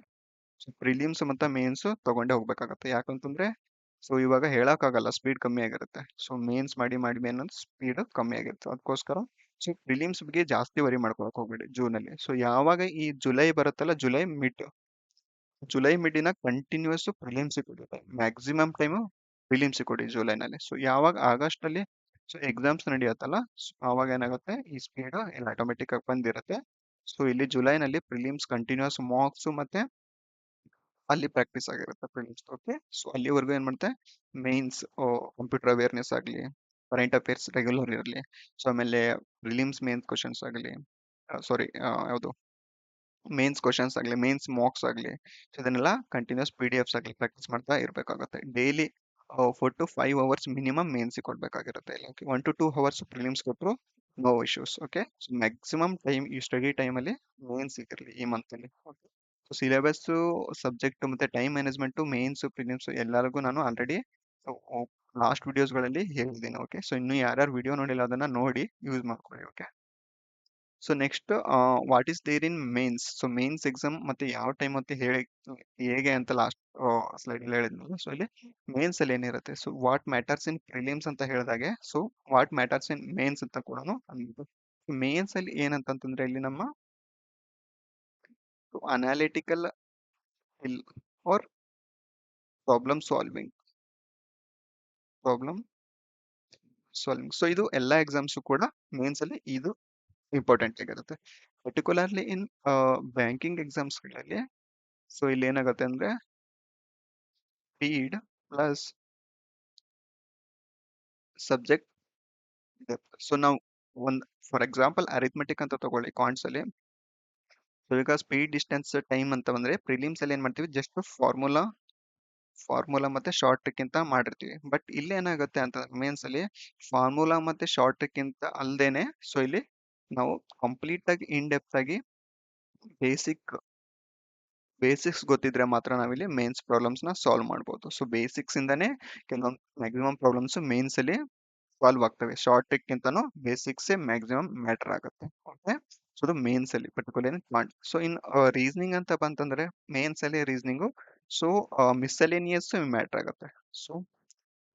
ಸೊ ಪ್ರಿಲಿಮ್ಸ್ ಮತ್ತೆ ಮೇನ್ಸ್ ತಗೊಂಡೇ ಹೋಗ್ಬೇಕಾಗತ್ತೆ. ಯಾಕಂತಂದ್ರೆ ಸೊ ಇವಾಗ ಹೇಳಕ್ಕಾಗಲ್ಲ, ಸ್ಪೀಡ್ ಕಮ್ಮಿ ಆಗಿರುತ್ತೆ. ಸೊ ಮೇನ್ಸ್ ಮಾಡಿ ಮಾಡಿ ಮೇನ್ ಸ್ಪೀಡ್ ಕಮ್ಮಿ ಆಗಿರುತ್ತೆ. ಅದಕ್ಕೋಸ್ಕರ ಸೊ ಪ್ರಿಲಿಮ್ಸ್ ಬಗ್ಗೆ ಜಾಸ್ತಿ ವರಿ ಮಾಡ್ಕೊಳಕ್ ಹೋಗ್ಬೇಡಿ ಜೂನ್ ಅಲ್ಲಿ. ಸೊ ಯಾವಾಗ ಈ ಜುಲೈ ಬರುತ್ತಲ್ಲ, ಜುಲೈ ಮಿಡಿನ ಕಂಟಿನ್ಯೂಸ್ ಪ್ರಿಲಿಮ್ಸ್ ಕೊಡಿ, ಮ್ಯಾಕ್ಸಿಮಮ್ ಟೈಮ್ ಪ್ರಿಲಿಮ್ಸ್ ಕೊಡಿ ಜುಲೈನಲ್ಲಿ. ಸೊ ಯಾವಾಗ ಆಗಸ್ಟ್ ಅಲ್ಲಿ ಸೊ ಎಕ್ಸಾಮ್ಸ್ ನಡೆಯುತ್ತಲ್ಲ, ಆವಾಗ ಏನಾಗುತ್ತೆ, ಈ ಸ್ಪೀಡ್ ಇಲ್ಲಿ ಆಟೋಮೆಟಿಕ್ ಆಗಿ ಬಂದಿರುತ್ತೆ. ಸೊ ಇಲ್ಲಿ ಜುಲೈನಲ್ಲಿ ಪ್ರಿಲಿಮ್ಸ್ ಕಂಟಿನ್ಯೂಸ್ ಮಾರ್ಕ್ಸ್ ಮತ್ತೆ ಅಲ್ಲಿ ಪ್ರಾಕ್ಟೀಸ್ ಆಗಿರುತ್ತೆ ಪ್ರಿಲಿಮ್ಸ್. ಓಕೆ, ಸೊ ಅಲ್ಲಿವರೆಗೂ ಏನ್ ಮಾಡುತ್ತೆ, ಮೇನ್ಸ್ ಕಂಪ್ಯೂಟರ್ ಅವೇರ್ನೆಸ್ ಆಗಲಿ, ಕರೆಂಟ್ ಅಫೇರ್ಸ್ ರೆಗ್ಯುಲರ್ ಇರಲಿ, ಸೊ ಆಮೇಲೆ ಪ್ರಿಲಿಮ್ಸ್ ಮೇನ್ಸ್ ಕ್ವಶನ್ಸ್ ಆಗಲಿ, ಸಾರಿ ಯಾವುದು ಮೇನ್ಸ್ ಕ್ವಶನ್ಸ್ ಆಗಲಿ, ಮೇನ್ಸ್ ಮಾರ್ಕ್ಸ್ ಆಗಲಿ, ಸೊ ಇದನ್ನೆಲ್ಲ ಕಂಟಿನ್ಯೂಸ್ ಪಿ ಡಿ ಎಫ್ಸ್ ಆಗಲಿ ಪ್ರಾಕ್ಟೀಸ್ ಮಾಡ್ತಾ ಇರಬೇಕಾಗುತ್ತೆ. Daily 4 to 5 hours minimum mains ಕೊಡ್ಬೇಕಾಗಿರುತ್ತೆ. ಇಲ್ಲ 1 to 2 hours ಪ್ರಿಲಿಮ್ಸ್ ಕೊಟ್ಟರು no issues. Okay, so maximum time ಈ ಸ್ಟಡಿ ಟೈಮಲ್ಲಿ ಮೇನ್ಸ್ ಇರಲಿ ಈ ಮಂತಲ್ಲಿ. ಓಕೆ, ಸೊ ಸಿಲೆಬಸ್, ಸಬ್ಜೆಕ್ಟ್ ಮತ್ತೆ ಟೈಮ್ ಮ್ಯಾನೇಜ್ಮೆಂಟ್, ಮೇನ್ಸ್ ಪ್ರಿಲಿಮ್ಸ್ ಎಲ್ಲರಿಗೂ ನಾನು ಆಲ್ರೆಡಿ ಲಾಸ್ಟ್ ವಿಡಿಯೋಸ್ಗಳಲ್ಲಿ ಹೇಳಿದ್ದೀನಿ. ಓಕೆ, ಸೊ ಇನ್ನು ಯಾರ್ಯಾರು ವಿಡಿಯೋ ನೋಡಿಲ್ಲ ಅದನ್ನ ನೋಡಿ ಯೂಸ್ ಮಾಡ್ಕೊಳ್ಳಿ. Okay, so next what is there in mains. So mains exam ಮತ್ತೆ ಯಾವ ಟೈಮ್ ಮತ್ತೆ ಹೇಗೆ ಅಂತ ಲಾಸ್ಟ್ ಸ್ಲೈಡ್ ಹೇಳಿದ್ನಲ್ಲ. ಸೊ ಇಲ್ಲಿ ಮೇನ್ಸ್ ಅಲ್ಲಿ ಏನಿರುತ್ತೆ, so what matters in prelims ಅಂತ ಹೇಳಿದಾಗೆ, so what matters in mains ಅಂತ ಕೂಡ ಮೇನ್ಸ್ ಅಲ್ಲಿ ಏನಂತಂದ್ರೆ ಇಲ್ಲಿ ನಮ್ಮ ಅನಾಲಿಟಿಕಲ್ ಇಲ್ ಆರ್ ಪ್ರಾಬ್ಲಮ್ ಸಾಲ್ವಿಂಗ್. ಸೊ ಇದು ಎಲ್ಲಾ ಎಕ್ಸಾಮ್ಸ್ ಕೂಡ ಮೇನ್ಸ್ ಅಲ್ಲಿ ಇದು ಇಂಪಾರ್ಟೆಂಟ್ ಆಗಿರುತ್ತೆ. ಪರ್ಟಿಕ್ಯುಲರ್ಲಿ ಇನ್ ಬ್ಯಾಂಕಿಂಗ್ ಎಕ್ಸಾಮ್ಸ್ಗಳಲ್ಲಿ ಸೊ ಇಲ್ಲಿ ಏನಾಗುತ್ತೆ ಅಂದ್ರೆ speed plus subject depth. So ನಾವು ಒಂದು ಫಾರ್ ಎಕ್ಸಾಂಪಲ್ ಅರಿಥಮೆಟಿಕ್ ಅಂತ ತಗೊಳ್ಳಿ ಕಾಂಟ್ಸ್ ಅಲ್ಲಿ. ಸೊ ಈಗ ಸ್ಪೀಡ್ ಡಿಸ್ಟೆನ್ಸ್ ಟೈಮ್ ಅಂತ ಬಂದ್ರೆ ಪ್ರಿಲಿಮ್ಸ್ ಅಲ್ಲಿ ಏನ್ ಮಾಡ್ತೀವಿ, ಜಸ್ಟ್ ಫಾರ್ಮುಲಾ ಮತ್ತೆ ಶಾರ್ಟ್ ಟ್ರಿಕ್ ಅಂತ ಮಾಡಿರ್ತೀವಿ. ಬಟ್ ಇಲ್ಲಿ ಏನಾಗುತ್ತೆ ಅಂತ ಮೇನ್ಸ್ ಅಲ್ಲಿ ಫಾರ್ಮುಲಾ ಮತ್ತೆ ಶಾರ್ಟ್ ಟ್ರಿಕ್ ಅಂತ ಅಲ್ದೇನೆ, ಸೊ ಇಲ್ಲಿ ನಾವು ಕಂಪ್ಲೀಟ್ ಆಗಿ ಇನ್ ಡೆಪ್ತ್ ಆಗಿ ಬೇಸಿಕ್ ಬೇಸಿಕ್ಸ್ ಗೊತ್ತಿದ್ರೆ ಮಾತ್ರ ನಾವಿಲ್ಲಿ ಮೇನ್ಸ್ ಪ್ರಾಬ್ಲಮ್ಸ್ ನ ಸಾಲ್ವ್ ಮಾಡ್ಬೋದು. ಸೊ ಬೇಸಿಕ್ಸ್ ಇಂದಾನೆ ಕೆಲವೊಂದು ಮ್ಯಾಕ್ಸಿಮಮ್ ಪ್ರಾಬ್ಲಮ್ಸ್ ಮೇನ್ಸ್ ಅಲ್ಲಿ ಸಾಲ್ವ್ ಆಗ್ತವೆ. ಶಾರ್ಟ್ ಟ್ರಿಕ್ ಗಿಂತನೂ ಬೇಸಿಕ್ಸ್ ಮ್ಯಾಕ್ಸಿಮಮ್ ಮ್ಯಾಟರ್ ಆಗುತ್ತೆ. ಓಕೆ, ಸೊ ಅದು ಮೇನ್ಸ್ ಅಲ್ಲಿ particular point. So in reasoning ಅಂತ ಬಂತಂದ್ರೆ ಮೇನ್ಸ್ ಅಲ್ಲಿ ರೀಸನಿಂಗು ಸೊ ಮಿಸ್ಸೆಲೇನಿಯಸ್ ಮ್ಯಾಟರ್ ಆಗುತ್ತೆ. ಸೊ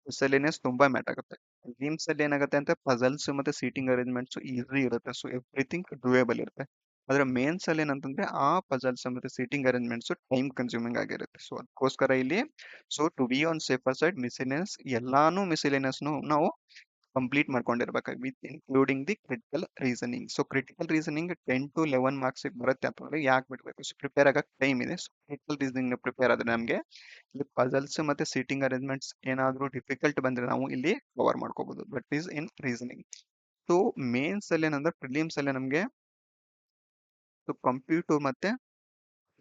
ಮಿಸ್ಸೆಲೇನಿಯಸ್ ತುಂಬಾ ಮ್ಯಾಟರ್ ಆಗುತ್ತೆ. ಗೇಮ್ಸ್ ಅಲ್ಲಿ ಏನಾಗುತ್ತೆ ಅಂತ ಪಜಲ್ಸ್ ಮತ್ತೆ ಸೀಟಿಂಗ್ ಅರೇಂಜ್ಮೆಂಟ್ಸ್ ಈಸಿ ಇರುತ್ತೆ. ಸೊ ಎವ್ರಿಥಿಂಗ್ ಡೂಯೇಬಲ್ ಇರುತ್ತೆ. ಆದ್ರೆ ಮೇನ್ಸ್ ಅಲ್ಲಿ ಏನಂತಂದ್ರೆ ಆ ಪಜಲ್ಸ್ ಮತ್ತೆ ಸೀಟಿಂಗ್ ಅರೇಂಜ್ಮೆಂಟ್ಸ್ ಟೈಮ್ ಕನ್ಸ್ಯೂಮಿಂಗ್ ಆಗಿರುತ್ತೆ. ಸೊ ಅದಕ್ಕೋಸ್ಕರ ಇಲ್ಲಿ so to be on safer side miscellaneous ಎಲ್ಲಾನು ಮಿಸ್ಸೆಲೇನಿಯಸ್ ನಾವು ಕಂಪ್ಲೀಟ್ ಮಾಡ್ಕೊಂಡಿರ್ಬೇಕು with including the critical reasoning. So critical reasoning 10 to 11 marks ಬರುತ್ತೆ ಅಂತಂದ್ರೆ ಯಾಕೆ ಬಿಡ್ಬೇಕು, ಸೊ ಪ್ರಿಪೇರ್ ಆಗಕ್ಕೆ ಟೈಮ್ ಇದೆ. ಸೊ ಕ್ರಿಟಿಕಲ್ ರೀಸನಿಂಗ್ ಪ್ರಿಪೇರ್ ಆದ್ರೆ ನಮಗೆ ಇಲ್ಲಿ ಪಜಲ್ಸ್ ಮತ್ತೆ ಸೀಟಿಂಗ್ ಅರೇಂಜ್ಮೆಂಟ್ಸ್ ಏನಾದ್ರೂ ಡಿಫಿಕಲ್ಟ್ ಬಂದ್ರೆ ನಾವು ಇಲ್ಲಿ ಕವರ್ ಮಾಡ್ಕೋಬಹುದು. But is in reasoning. So mains ಅಲ್ಲಿ ಏನಂದ್ರೆ ಪ್ರಿಲಿಮ್ಸ್ ಅಲ್ಲಿ ನಮಗೆ ಕಂಪ್ಯೂಟರ್ ಮತ್ತೆ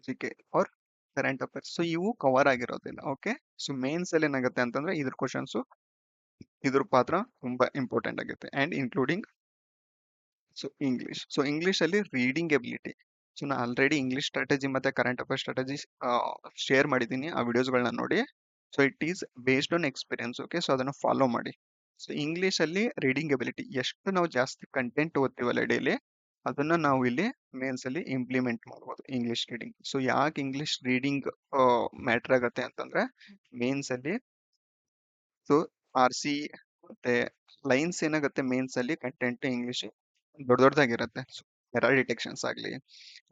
GK or current affairs so ಇವು ಕವರ್ ಆಗಿರೋದಿಲ್ಲ. ಓಕೆ, ಸೊ ಮೇನ್ಸ್ ಅಲ್ಲಿ ಏನಾಗುತ್ತೆ ಅಂತಂದ್ರೆ ಇದ್ರ ಕ್ವಶನ್ಸ್ ಇದ್ರ ಪಾತ್ರ ತುಂಬಾ ಇಂಪಾರ್ಟೆಂಟ್ ಆಗುತ್ತೆ. ಅಂಡ್ ಇನ್ಕ್ಲೂಡಿಂಗ್ ಸೊ ಇಂಗ್ಲಿಷ್ ಅಲ್ಲಿ ರೀಡಿಂಗ್ ಎಬಿಲಿಟಿ. ಸೊ ನಾನು ಆಲ್ರೆಡಿ ಇಂಗ್ಲಿಷ್ ಸ್ಟ್ರಾಟಜಿ ಮತ್ತೆ ಕರೆಂಟ್ ಅಫೇರ್ ಸ್ಟ್ರಾಟಜಿ ಶೇರ್ ಮಾಡಿದ್ದೀನಿ, ಆ ವಿಡಿಯೋಸ್ಗಳನ್ನ ನೋಡಿ. So it is based on experience. Okay, so ಅದನ್ನ ಫಾಲೋ ಮಾಡಿ. ಸೊ ಇಂಗ್ಲಿಷ್ ಅಲ್ಲಿ ರೀಡಿಂಗ್ ಎಬಿಲಿಟಿ ಎಷ್ಟು ನಾವು ಜಾಸ್ತಿ ಕಂಟೆಂಟ್ ಓದ್ತೀವಲ್ಲ ಡೈಲಿ, ಅದನ್ನ ನಾವು ಇಲ್ಲಿ ಮೇನ್ಸ್ ಅಲ್ಲಿ ಇಂಪ್ಲಿಮೆಂಟ್ ಮಾಡ್ಬೋದು ಇಂಗ್ಲಿಷ್ ರೀಡಿಂಗ್. ಸೊ ಯಾಕೆ ಇಂಗ್ಲಿಷ್ ರೀಡಿಂಗ್ ಮ್ಯಾಟರ್ ಆಗತ್ತೆ ಅಂತಂದ್ರೆ ಮೇನ್ಸ್ ಅಲ್ಲಿ ಸೊ ಆರ್ ಸಿ ಮತ್ತೆ ಲೈನ್ಸ್ ಏನಾಗುತ್ತೆ ಮೇನ್ಸ್ ಅಲ್ಲಿ ಕಂಟೆಂಟ್ ಇಂಗ್ಲಿಷ್ ದೊಡ್ಡದಾಗಿರುತ್ತೆ. ಎರರ್ ಡಿಟೆಕ್ಷನ್ಸ್ ಆಗಲಿ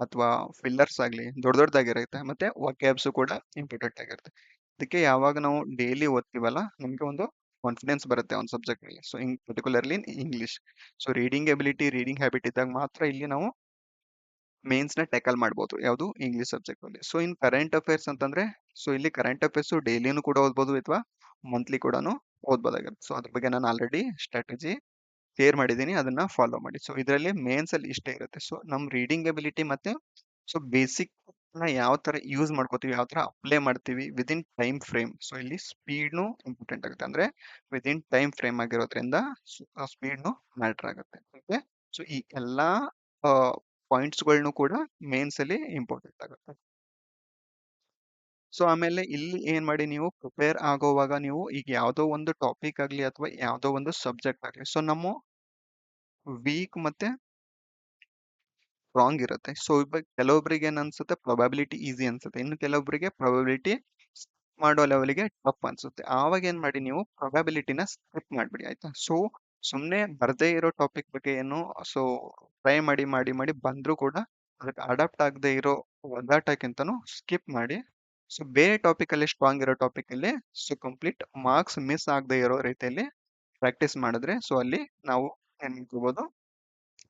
ಅಥವಾ ಫಿಲ್ಲರ್ಸ್ ಆಗಲಿ ದೊಡ್ಡದಾಗಿರುತ್ತೆ. ಮತ್ತೆ ವಕ್ಯಾಬ್ಸ್ ಕೂಡ ಇಂಪಾರ್ಟೆಂಟ್ ಆಗಿರುತ್ತೆ. ಅದಕ್ಕೆ ಯಾವಾಗ ನಾವು ಡೈಲಿ ಓದ್ತೀವಲ್ಲ ನಮಗೆ ಒಂದು ಕಾನ್ಫಿಡೆನ್ಸ್ ಬರುತ್ತೆ ಒಂದು ಸಬ್ಜೆಕ್ಟ್ ಮೇಲೆ. So particularly English. So reading ability, reading habit ಇದ್ದಾಗ ಮಾತ್ರ ಇಲ್ಲಿ ನಾವು ಮೇನ್ಸ್ ನ ಟ್ಯಾಕಲ್ ಮಾಡ್ಬೋದು ಯಾವುದು ಇಂಗ್ಲಿಷ್ ಸಬ್ಜೆಕ್ಟ್ ಅಲ್ಲಿ. ಸೊ ಇನ್ ಕರೆಂಟ್ ಅಫೇರ್ಸ್ ಅಂತಂದ್ರೆ ಸೊ ಇಲ್ಲಿ ಕರೆಂಟ್ ಅಫೇರ್ಸ್ ಡೈಲಿನೂ ಕೂಡ ಓದ್ಬೋದು ಅಥವಾ ಮಂತ್ಲಿ ಕೂಡ ಓದ್ಬೋದಾಗಿರುತ್ತೆ. ಸೊ ಅದ್ರ ಬಗ್ಗೆ ನಾನು ಆಲ್ರೆಡಿ ಸ್ಟ್ರಾಟಜಿ ಶೇರ್ ಮಾಡಿದ್ದೀನಿ, ಅದನ್ನ ಫಾಲೋ ಮಾಡಿ. ಸೊ ಇದರಲ್ಲಿ ಮೇನ್ಸ್ ಅಲ್ಲಿ ಇಷ್ಟೇ ಇರುತ್ತೆ. ಸೊ ನಮ್ ರೀಡಿಂಗ್ ಎಬಿಲಿಟಿ ಮತ್ತೆ ಸೊ ಬೇಸಿಕ್ ನ ಯಾವ ತರ ಯೂಸ್ ಮಾಡ್ಕೋತೀವಿ, ಯಾವ ತರ ಅಪ್ಲೈ ಮಾಡ್ತೀವಿ ವಿದಿನ್ ಟೈಮ್ ಫ್ರೇಮ್. ಸೊ ಇಲ್ಲಿ ಸ್ಪೀಡ್ನು ಇಂಪಾರ್ಟೆಂಟ್ ಆಗುತ್ತೆ. ಅಂದ್ರೆ ವಿದಿನ್ ಟೈಮ್ ಫ್ರೇಮ್ ಆಗಿರೋದ್ರಿಂದ ಸ್ಪೀಡ್ನು ಮ್ಯಾಟರ್ ಆಗುತ್ತೆ. ಓಕೆ, ಸೊ ಈ ಎಲ್ಲಾ ಪಾಯಿಂಟ್ಸ್ ಗಳನ್ನು ಕೂಡ ಮೇನ್ಸ್ ಅಲ್ಲಿ ಇಂಪಾರ್ಟೆಂಟ್ ಆಗುತ್ತೆ. ಸೊ ಆಮೇಲೆ ಇಲ್ಲಿ ಏನ್ ಮಾಡಿ, ನೀವು ಪ್ರಿಪೇರ್ ಆಗೋವಾಗ ನೀವು ಈಗ ಯಾವ್ದೋ ಒಂದು ಟಾಪಿಕ್ ಆಗ್ಲಿ ಅಥವಾ ಯಾವ್ದೋ ಒಂದು ಸಬ್ಜೆಕ್ಟ್ ಆಗ್ಲಿ ಸೊ ನಮ್ಮ ವೀಕ್ ಮತ್ತೆ ಸ್ಟ್ರಾಂಗ್ ಇರುತ್ತೆ. ಸೊ ಇವಾಗ ಕೆಲವೊಬ್ಬರಿಗೆ ಏನ್ ಅನ್ಸುತ್ತೆ ಪ್ರೊಬಬಿಲಿಟಿ ಈಸಿ ಅನ್ಸುತ್ತೆ, ಇನ್ನು ಕೆಲವೊಬ್ಬರಿಗೆ ಪ್ರೊಬಬಿಲಿಟಿ ಮಾಡೋ ಲೆವೆಲ್‌ಗೆ ಟಫ್ ಅನ್ಸುತ್ತೆ. ಆವಾಗ ಏನ್ ಮಾಡಿ ನೀವು ಪ್ರೊಬ್ಯಾಬಿಲಿಟಿನ ಸ್ಕಿಪ್ ಮಾಡ್ಬಿಡಿ ಆಯ್ತಾ? ಸೊ ಸುಮ್ನೆ ಬರ್ದೇ ಇರೋ ಟಾಪಿಕ್ ಬಗ್ಗೆ ಏನು ಸೊ ಟ್ರೈ ಮಾಡಿ ಬಂದ್ರೂ ಕೂಡ ಅದಕ್ಕೆ ಅಡಾಪ್ಟ್ ಆಗದೆ ಇರೋ ಒದ್ದಾಟಕ್ಕಿಂತನೂ ಸ್ಕಿಪ್ ಮಾಡಿ. ಸೊ ಬೇರೆ ಟಾಪಿಕ್ ಅಲ್ಲಿ ಸ್ಟ್ರಾಂಗ್ ಇರೋ ಟಾಪಿಕ್ ಅಲ್ಲಿ ಸೊ ಕಂಪ್ಲೀಟ್ ಮಾರ್ಕ್ಸ್ ಮಿಸ್ ಆಗದೆ ಇರೋ ರೀತಿಯಲ್ಲಿ ಪ್ರಾಕ್ಟೀಸ್ ಮಾಡಿದ್ರೆ ಸೊ ಅಲ್ಲಿ ನಾವು ಏನ್ ಮಾಡ್ಕೋಬಹುದು,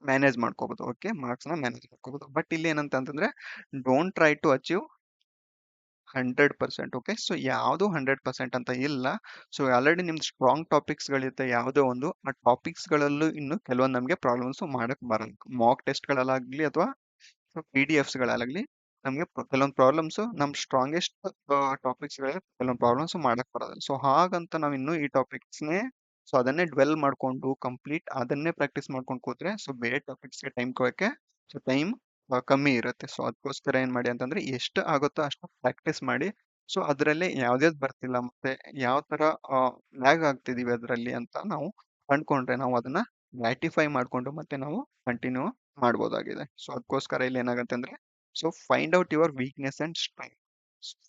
ಮ್ಯಾನೇಜ್ ಮಾಡ್ಕೋಬಹುದು. ಓಕೆ, ಮಾರ್ಕ್ಸ್ ನ ಮ್ಯಾನೇಜ್ ಮಾಡ್ಕೋಬಹುದು. ಬಟ್ ಇಲ್ಲಿ ಏನಂತ ಅಂತಂದ್ರೆ don't try to achieve 100%. Okay, so ಯಾವುದು 100% ಅಂತ ಇಲ್ಲ. ಸೊ ಆಲ್ರೆಡಿ ನಿಮ್ದು ಸ್ಟ್ರಾಂಗ್ ಟಾಪಿಕ್ಸ್ ಗಳಿರುತ್ತೆ ಯಾವುದೋ ಒಂದು, ಆ ಟಾಪಿಕ್ಸ್ ಗಳಲ್ಲೂ ಇನ್ನು ಕೆಲವೊಂದು ನಮಗೆ ಪ್ರಾಬ್ಲಮ್ಸ್ ಮಾಡಕ್ ಬರಲ್ಲ. ಮಾಕ್ ಟೆಸ್ಟ್ ಗಳಲ್ಲಾಗ್ಲಿ ಅಥವಾ PDF ಗಳಾಗ್ಲಿ ನಮಗೆ ಕೆಲವೊಂದು ಪ್ರಾಬ್ಲಮ್ಸ್ ನಮ್ ಸ್ಟ್ರಾಂಗೆಸ್ಟ್ ಟಾಪಿಕ್ಸ್ ಗಳಲ್ಲಿ ಕೆಲವೊಂದು ಪ್ರಾಬ್ಲಮ್ಸ್ ಮಾಡಕ್ ಬರೋದಿಲ್ಲ. ಸೊ ಹಾಗಂತ ನಾವ್ ಇನ್ನು ಈ ಟಾಪಿಕ್ಸ್ನೇ ಸೊ ಅದನ್ನೇ ಡ್ವೆಲ್ ಮಾಡ್ಕೊಂಡು ಕಂಪ್ಲೀಟ್ ಅದನ್ನೇ ಪ್ರಾಕ್ಟೀಸ್ ಮಾಡ್ಕೊಂಡು ಕೂತ್ರೆ ಸೊ ಬೇರೆ ಟಾಪಿಕ್ಸ್ಗೆ ಟೈಮ್ ಕೊಡಕ್ಕೆ ಸೊ ಟೈಮ್ ಕಮ್ಮಿ ಇರುತ್ತೆ. ಸೊ ಅದಕ್ಕೋಸ್ಕರ ಏನ್ ಮಾಡಿ ಅಂತಂದ್ರೆ ಎಷ್ಟು ಆಗುತ್ತೋ ಅಷ್ಟು ಪ್ರಾಕ್ಟೀಸ್ ಮಾಡಿ. ಸೊ ಅದ್ರಲ್ಲಿ ಯಾವ್ದ್ಯಾವ್ದು ಬರ್ತಿಲ್ಲ ಮತ್ತೆ ಯಾವ ತರ ಲ್ಯಾಗ್ ಆಗ್ತಿದೀವಿ ಅದ್ರಲ್ಲಿ ಅಂತ ನಾವು ಕಂಡ್ಕೊಂಡ್ರೆ ನಾವು ಅದನ್ನ ರ್ಯಾಟಿಫೈ ಮಾಡ್ಕೊಂಡು ಮತ್ತೆ ನಾವು ಕಂಟಿನ್ಯೂ ಮಾಡ್ಬೋದಾಗಿದೆ. ಸೊ ಅದಕ್ಕೋಸ್ಕರ ಇಲ್ಲಿ ಏನಾಗುತ್ತೆ ಅಂದ್ರೆ so find out your weakness and strength.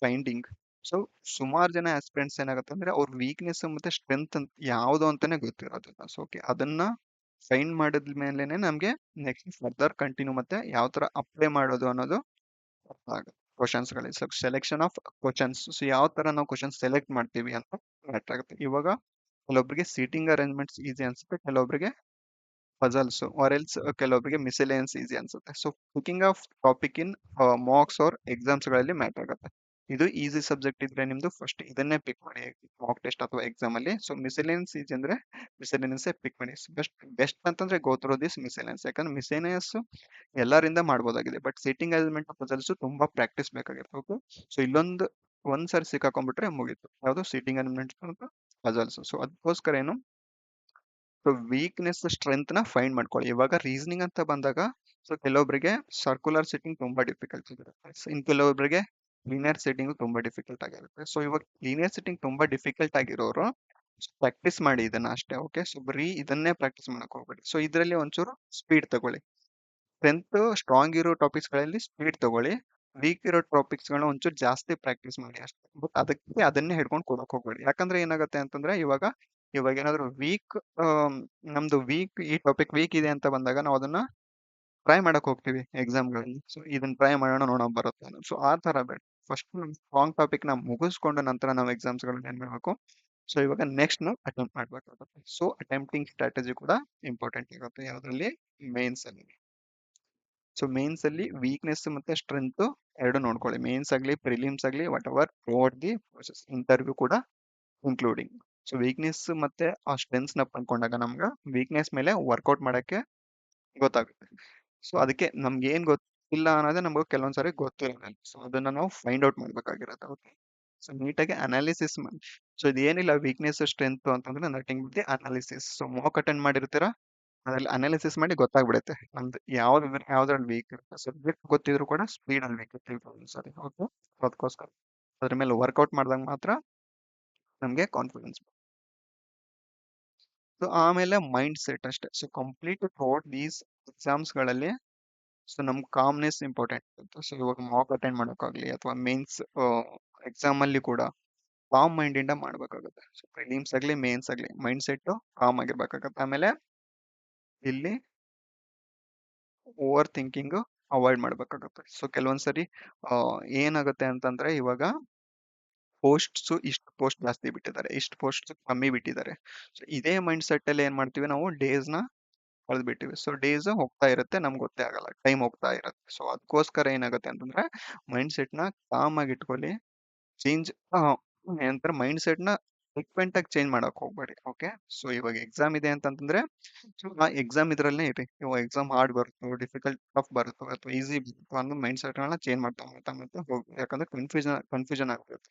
Finding so ಸುಮಾರು ಜನ ಆಸ್ಪಿರೆಂಟ್ಸ್ ಏನಾಗುತ್ತೆ ಅಂದ್ರೆ ಅವ್ರ ವೀಕ್ನೆಸ್ ಮತ್ತೆ ಸ್ಟ್ರೆಂತ್ ಅಂತ ಯಾವ್ದು ಅಂತಾನೆ ಗೊತ್ತಿರೋದಿಲ್ಲ. ಸೊ ಓಕೆ, ಅದನ್ನ ಫೈಂಡ್ ಮಾಡಿದ ಮೇಲೆನೆ ನಮ್ಗೆ ನೆಕ್ಸ್ಟ್ ಫರ್ದರ್ ಕಂಟಿನ್ಯೂ ಮತ್ತೆ ಯಾವ ತರ ಅಪ್ಲೈ ಮಾಡೋದು ಅನ್ನೋದು ಕ್ವಶನ್ಸ್ ಗಳಿಗೆ. So selection of questions, so ಯಾವ ತರ ನಾವು ಕ್ವಶನ್ ಸೆಲೆಕ್ಟ್ ಮಾಡ್ತೀವಿ ಅಂತ ಮ್ಯಾಟರ್ ಆಗುತ್ತೆ. ಇವಾಗ ಕೆಲವೊಬ್ಬರಿಗೆ ಸೀಟಿಂಗ್ ಅರೇಂಜ್ಮೆಂಟ್ಸ್ ಈಸಿ ಅನ್ಸುತ್ತೆ, ಕೆಲವೊಬ್ಬರಿಗೆ ಪಜಲ್ಸ್ ಆರ್ ಎಲ್ಸ್ ಕೆಲವೊಬ್ಬರಿಗೆ ಮಿಸೆಲಿಯನ್ಸ್ ಈಸಿ ಅನ್ಸುತ್ತೆ. So picking of topic in marks or exams ಗಳಲ್ಲಿ ಮ್ಯಾಟರ್ ಆಗುತ್ತೆ. ಇದು ಈಸಿ ಸಬ್ಜೆಕ್ಟ್ ಇದ್ರೆ ನಿಮ್ದು ಫಸ್ಟ್ ಇದನ್ನೇ ಪಿಕ್ ಮಾಡಿ ಮಾಕ್ ಟೆಸ್ಟ್ ಅಥವಾ ಎಕ್ಸಾಮ್ ಅಲ್ಲಿ. ಸೊ ಮಿಸೆಲಿಯನ್ಸ್ ಈಸಿ ಅಂದ್ರೆ ಮಿಸೆಲಿಯನ್ಸ್ ಪಿಕ್ ಮಾಡಿ. ಬೆಸ್ಟ್ ಬೆಸ್ಟ್ ಅಂತಂದ್ರೆ ಗೋ ಥ್ರೂ ದಿಸ್ ಮಿಸೆಲಿಯನ್ಸ್, ಯಾಕಂದ್ರೆ ಮಿಸೆಲಿಯನ್ಸ್ ಎಲ್ಲರಿಂದ ಮಾಡ್ಬೋದಾಗಿದೆ. ಬಟ್ ಸೀಟಿಂಗ್ ಅರೇಂಜ್ಮೆಂಟ್ ಪಜಲ್ಸ್ ತುಂಬಾ ಪ್ರಾಕ್ಟೀಸ್ ಬೇಕಾಗಿರುತ್ತೆ. ಓಕೆ, ಸೊ ಇಲ್ಲೊಂದು ಒಂದ್ಸರಿ ಸಿಕ್ಕಾಕೊಂಡ್ಬಿಟ್ರೆ ಮುಗೀತು, ಯಾವುದು ಸೀಟಿಂಗ್ ಅರೇಂಜ್ಮೆಂಟ್ ಪಜಲ್ಸ್. ಸೊ ಅದಕ್ಕೋಸ್ಕರ ಏನು ಸೊ ವೀಕ್ನೆಸ್ ಸ್ಟ್ರೆಂತ್ ನ ಫೈಂಡ್ ಮಾಡ್ಕೊಳ್ಳಿ. ಇವಾಗ ರೀಸನಿಂಗ್ ಅಂತ ಬಂದಾಗ ಸೊ ಕೆಲವೊಬ್ಬರಿಗೆ ಸರ್ಕ್ಯುಲರ್ ಸಿಟ್ಟಿಂಗ್ ತುಂಬಾ ಡಿಫಿಕಲ್ಟ್ ಆಗಿರುತ್ತೆ, ಇನ್ ಕೆಲವೊಬ್ಬರಿಗೆ ಲೀನಿಯರ್ ಸಿಟ್ಟಿಂಗ್ ತುಂಬಾ ಡಿಫಿಕಲ್ಟ್ ಆಗಿರುತ್ತೆ. ಸೊ ಇವಾಗ ಲೀನಿಯರ್ ಸಿಟ್ಟಿಂಗ್ ತುಂಬಾ ಡಿಫಿಕಲ್ಟ್ ಆಗಿರೋರು ಪ್ರಾಕ್ಟೀಸ್ ಮಾಡಿ ಇದನ್ನ ಅಷ್ಟೇ. ಓಕೆ, ಸೊ ಬರೀ ಇದನ್ನೇ ಪ್ರಾಕ್ಟೀಸ್ ಮಾಡಕ್ ಹೋಗ್ಬೇಡಿ. ಸೊ ಇದರಲ್ಲಿ ಒಂಚೂರು ಸ್ಪೀಡ್ ತಗೊಳ್ಳಿ. ಸ್ಟ್ರೆಂತ್ ಸ್ಟ್ರಾಂಗ್ ಇರೋ ಟಾಪಿಕ್ಸ್ ಗಳಲ್ಲಿ ಸ್ಪೀಡ್ ತಗೊಳ್ಳಿ, ವೀಕ್ ಇರೋ ಟಾಪಿಕ್ಸ್ ಗಳನ್ನ ಒಂಚೂರು ಜಾಸ್ತಿ ಪ್ರಾಕ್ಟೀಸ್ ಮಾಡಿ ಅಷ್ಟೇ. ಬಟ್ ಅದಕ್ಕೆ ಅದನ್ನೇ ಹಿಡ್ಕೊಂಡು ಕೊಡಕ್ ಹೋಗ್ಬೇಡಿ. ಯಾಕಂದ್ರೆ ಏನಾಗುತ್ತೆ ಅಂತಂದ್ರೆ ಇವಾಗ ಏನಾದ್ರು ವೀಕ್ ನಮ್ದು ವೀಕ್ ಈ ಟಾಪಿಕ್ ವೀಕ್ ಇದೆ ಅಂತ ಬಂದಾಗ ನಾವು ಅದನ್ನ ಟ್ರೈ ಮಾಡಕ್ ಹೋಗ್ತೀವಿ ಎಕ್ಸಾಮ್ಗಳಲ್ಲಿ. ಸೊ ಇದನ್ನ ಟ್ರೈ ಮಾಡೋಣ ನೋಡೋಣ ಬರುತ್ತೆ. ಸೊ ಆ ತರ ಬೇಡ. ಫಸ್ಟ್ ನಮ್ ಸ್ಟ್ರಾಂಗ್ ಟಾಪಿಕ್ ನ ಮುಗಿಸ್ಕೊಂಡು ನಂತರ ನಾವು ಎಕ್ಸಾಮ್ಸ್ ಗಳನ್ನ ಏನ್ ಮಾಡ್ಬೇಕು, ಸೊ ಇವಾಗ ನೆಕ್ಸ್ಟ್ ನಾವು ಅಟೆಂಪ್ಟ್ ಮಾಡ್ಬೇಕಾಗುತ್ತೆ. ಸೊ ಅಟೆಂಪ್ಟಿಂಗ್ ಸ್ಟ್ರಾಟಜಿ ಕೂಡ ಇಂಪಾರ್ಟೆಂಟ್ ಆಗುತ್ತೆ ಯಾವ್ದ್ರಲ್ಲಿ, ಮೇನ್ಸ್ ಅಲ್ಲಿ. ಸೊ ಮೇನ್ಸ್ ಅಲ್ಲಿ ವೀಕ್ನೆಸ್ ಮತ್ತೆ ಸ್ಟ್ರೆಂತ್ ಎರಡು ನೋಡ್ಕೊಳ್ಳಿ. ಮೇನ್ಸ್ ಆಗ್ಲಿ ಪ್ರಿಲಿಮ್ಸ್ ಆಗ್ಲಿ what ever throughout the process, interview ಕೂಡ ಇನ್ಕ್ಲೂಡಿಂಗ್. ಸೊ ವೀಕ್ನೆಸ್ ಮತ್ತೆ ಆ ಸ್ಟ್ರೆಂತ್ಸ್ ನ ಪಡ್ಕೊಂಡಾಗ ನಮ್ಗೆ ವೀಕ್ನೆಸ್ ಮೇಲೆ ವರ್ಕೌಟ್ ಮಾಡಕ್ಕೆ ಗೊತ್ತಾಗುತ್ತೆ. ಸೊ ಅದಕ್ಕೆ ನಮ್ಗೆ ಏನ್ ಗೊತ್ತಿಲ್ಲ ಅನ್ನೋದೇ ನಮ್ಗೆ ಕೆಲವೊಂದ್ಸರಿ ಗೊತ್ತಿರಲ್ಲ. ಸೊ ಅದನ್ನ ನಾವು ಫೈಂಡ್ ಔಟ್ ಮಾಡ್ಬೇಕಾಗಿರುತ್ತೆ. ಓಕೆ, ಸೊ ನೀಟಾಗಿ ಅನಾಲಿಸಿಸ್ ಮಾಡಿ. ಸೊ ಇದೇನಿಲ್ಲ ವೀಕ್ನೆಸ್ ಸ್ಟ್ರೆಂತ್ ಅಂತಂದ್ರೆ nothing with the analysis. So mock attend ಮಾಡಿರ್ತೀರಾ, ಅದ್ರಲ್ಲಿ ಅನಾಲಿಸಿಸ್ ಮಾಡಿ ಗೊತ್ತಾಗ್ಬಿಡುತ್ತೆ ನಮ್ದು ಯಾವ್ದ್ರಲ್ಲಿ ವೀಕ್ ಇರುತ್ತೆ. ಸಬ್ಜೆಕ್ಟ್ ಗೊತ್ತಿದ್ರು ಕೂಡ ಸ್ಪೀಡ್ ಅಲ್ಲಿ ವೀಕ್ ಇರುತ್ತೆ ಸರಿ. ಓಕೆ, ಅದಕ್ಕೋಸ್ಕರ ಅದ್ರ ಮೇಲೆ ವರ್ಕೌಟ್ ಮಾಡಿದಾಗ ಮಾತ್ರ ನಮ್ಗೆ ಕಾನ್ಫಿಡೆನ್ಸ್. ಸೊ ಆಮೇಲೆ ಮೈಂಡ್ ಸೆಟ್ ಅಷ್ಟೇ. So complete throughout these exams ಗಳಲ್ಲಿ ಸೊ ನಮ್ ಕಾಮ್ನೆಸ್ ಇಂಪಾರ್ಟೆಂಟ್. ಸೊ ಇವಾಗ ಮಾಕ್ ಅಟೆಂಡ್ ಮಾಡೋಕ್ಕಾಗ್ಲಿ ಅಥವಾ ಮೇನ್ಸ್ ಎಕ್ಸಾಮ್ ಅಲ್ಲಿ ಕೂಡ ಕಾಮ್ ಮೈಂಡ್ ಇಂದ ಮಾಡ್ಬೇಕಾಗುತ್ತೆ. ಸೊ ಪ್ರಿಲಿಮ್ಸ್ ಆಗ್ಲಿ ಮೇನ್ಸ್ ಆಗ್ಲಿ ಮೈಂಡ್ ಸೆಟ್ ಕಾಮ್ ಆಗಿರ್ಬೇಕಾಗತ್ತೆ. ಆಮೇಲೆ ಇಲ್ಲಿ ಓವರ್ ಥಿಂಕಿಂಗ್ ಅವಾಯ್ಡ್ ಮಾಡ್ಬೇಕಾಗತ್ತೆ. ಸೊ ಕೆಲವೊಂದ್ಸರಿ ಏನಾಗುತ್ತೆ ಅಂತಂದ್ರೆ ಇವಾಗ ಇಷ್ಟು ಪೋಸ್ಟ್ ಜಾಸ್ತಿ ಬಿಟ್ಟಿದ್ದಾರೆ, ಇಷ್ಟು ಪೋಸ್ಟ್ ಕಮ್ಮಿ ಬಿಟ್ಟಿದ್ದಾರೆ. ಸೊ ಇದೇ ಮೈಂಡ್ ಸೆಟ್ ಅಲ್ಲಿ ಏನ್ ಮಾಡ್ತೀವಿ ನಾವು, ಡೇಸ್ ನ ಕಳೆದ್ಬಿಟ್ಟಿವಿ. ಸೊ ಡೇಸ್ ಹೋಗ್ತಾ ಇರುತ್ತೆ, ನಮ್ಗೆ ಗೊತ್ತೇ ಆಗಲ್ಲ, ಟೈಮ್ ಹೋಗ್ತಾ ಇರುತ್ತೆ. ಸೊ ಅದಕ್ಕೋಸ್ಕರ ಏನಾಗುತ್ತೆ ಅಂತಂದ್ರೆ ಮೈಂಡ್ ಸೆಟ್ ನ ಕಾಮ್ ಆಗಿ ಇಟ್ಕೊಳ್ಳಿ. ಚೇಂಜ್ ಏನಂತಾರೆ ಮೈಂಡ್ ಸೆಟ್ ನ ಫ್ರೀಕ್ವೆಂಟ್ ಆಗಿ ಚೇಂಜ್ ಮಾಡಕ್ ಹೋಗ್ಬೇಡಿ. ಓಕೆ, ಸೊ ಇವಾಗ ಎಕ್ಸಾಮ್ ಇದೆ ಅಂತಂದ್ರೆ ಸೊ ಆ ಎಕ್ಸಾಮ್ ಇದ್ರಲ್ಲೇ ಇರಿ. ಇವಾಗ ಎಕ್ಸಾಮ್ ಹಾರ್ಡ್ ಬರುತ್ತೋ ಡಿಫಿಕಲ್ಟ್ ಟಫ್ ಬರುತ್ತೋ ಅಥವಾ ಈಸಿ ಬರುತ್ತೋ ಅನ್ನೋ ಮೈಂಡ್ ಸೆಟ್ ಗಳನ್ನ ಚೇಂಜ್ ಮಾಡ್ತಾ ಹೋಗಿ. ಯಾಕಂದ್ರೆ ಕನ್ಫ್ಯೂಷನ್ ಆಗ್ಬಿಡುತ್ತೆ.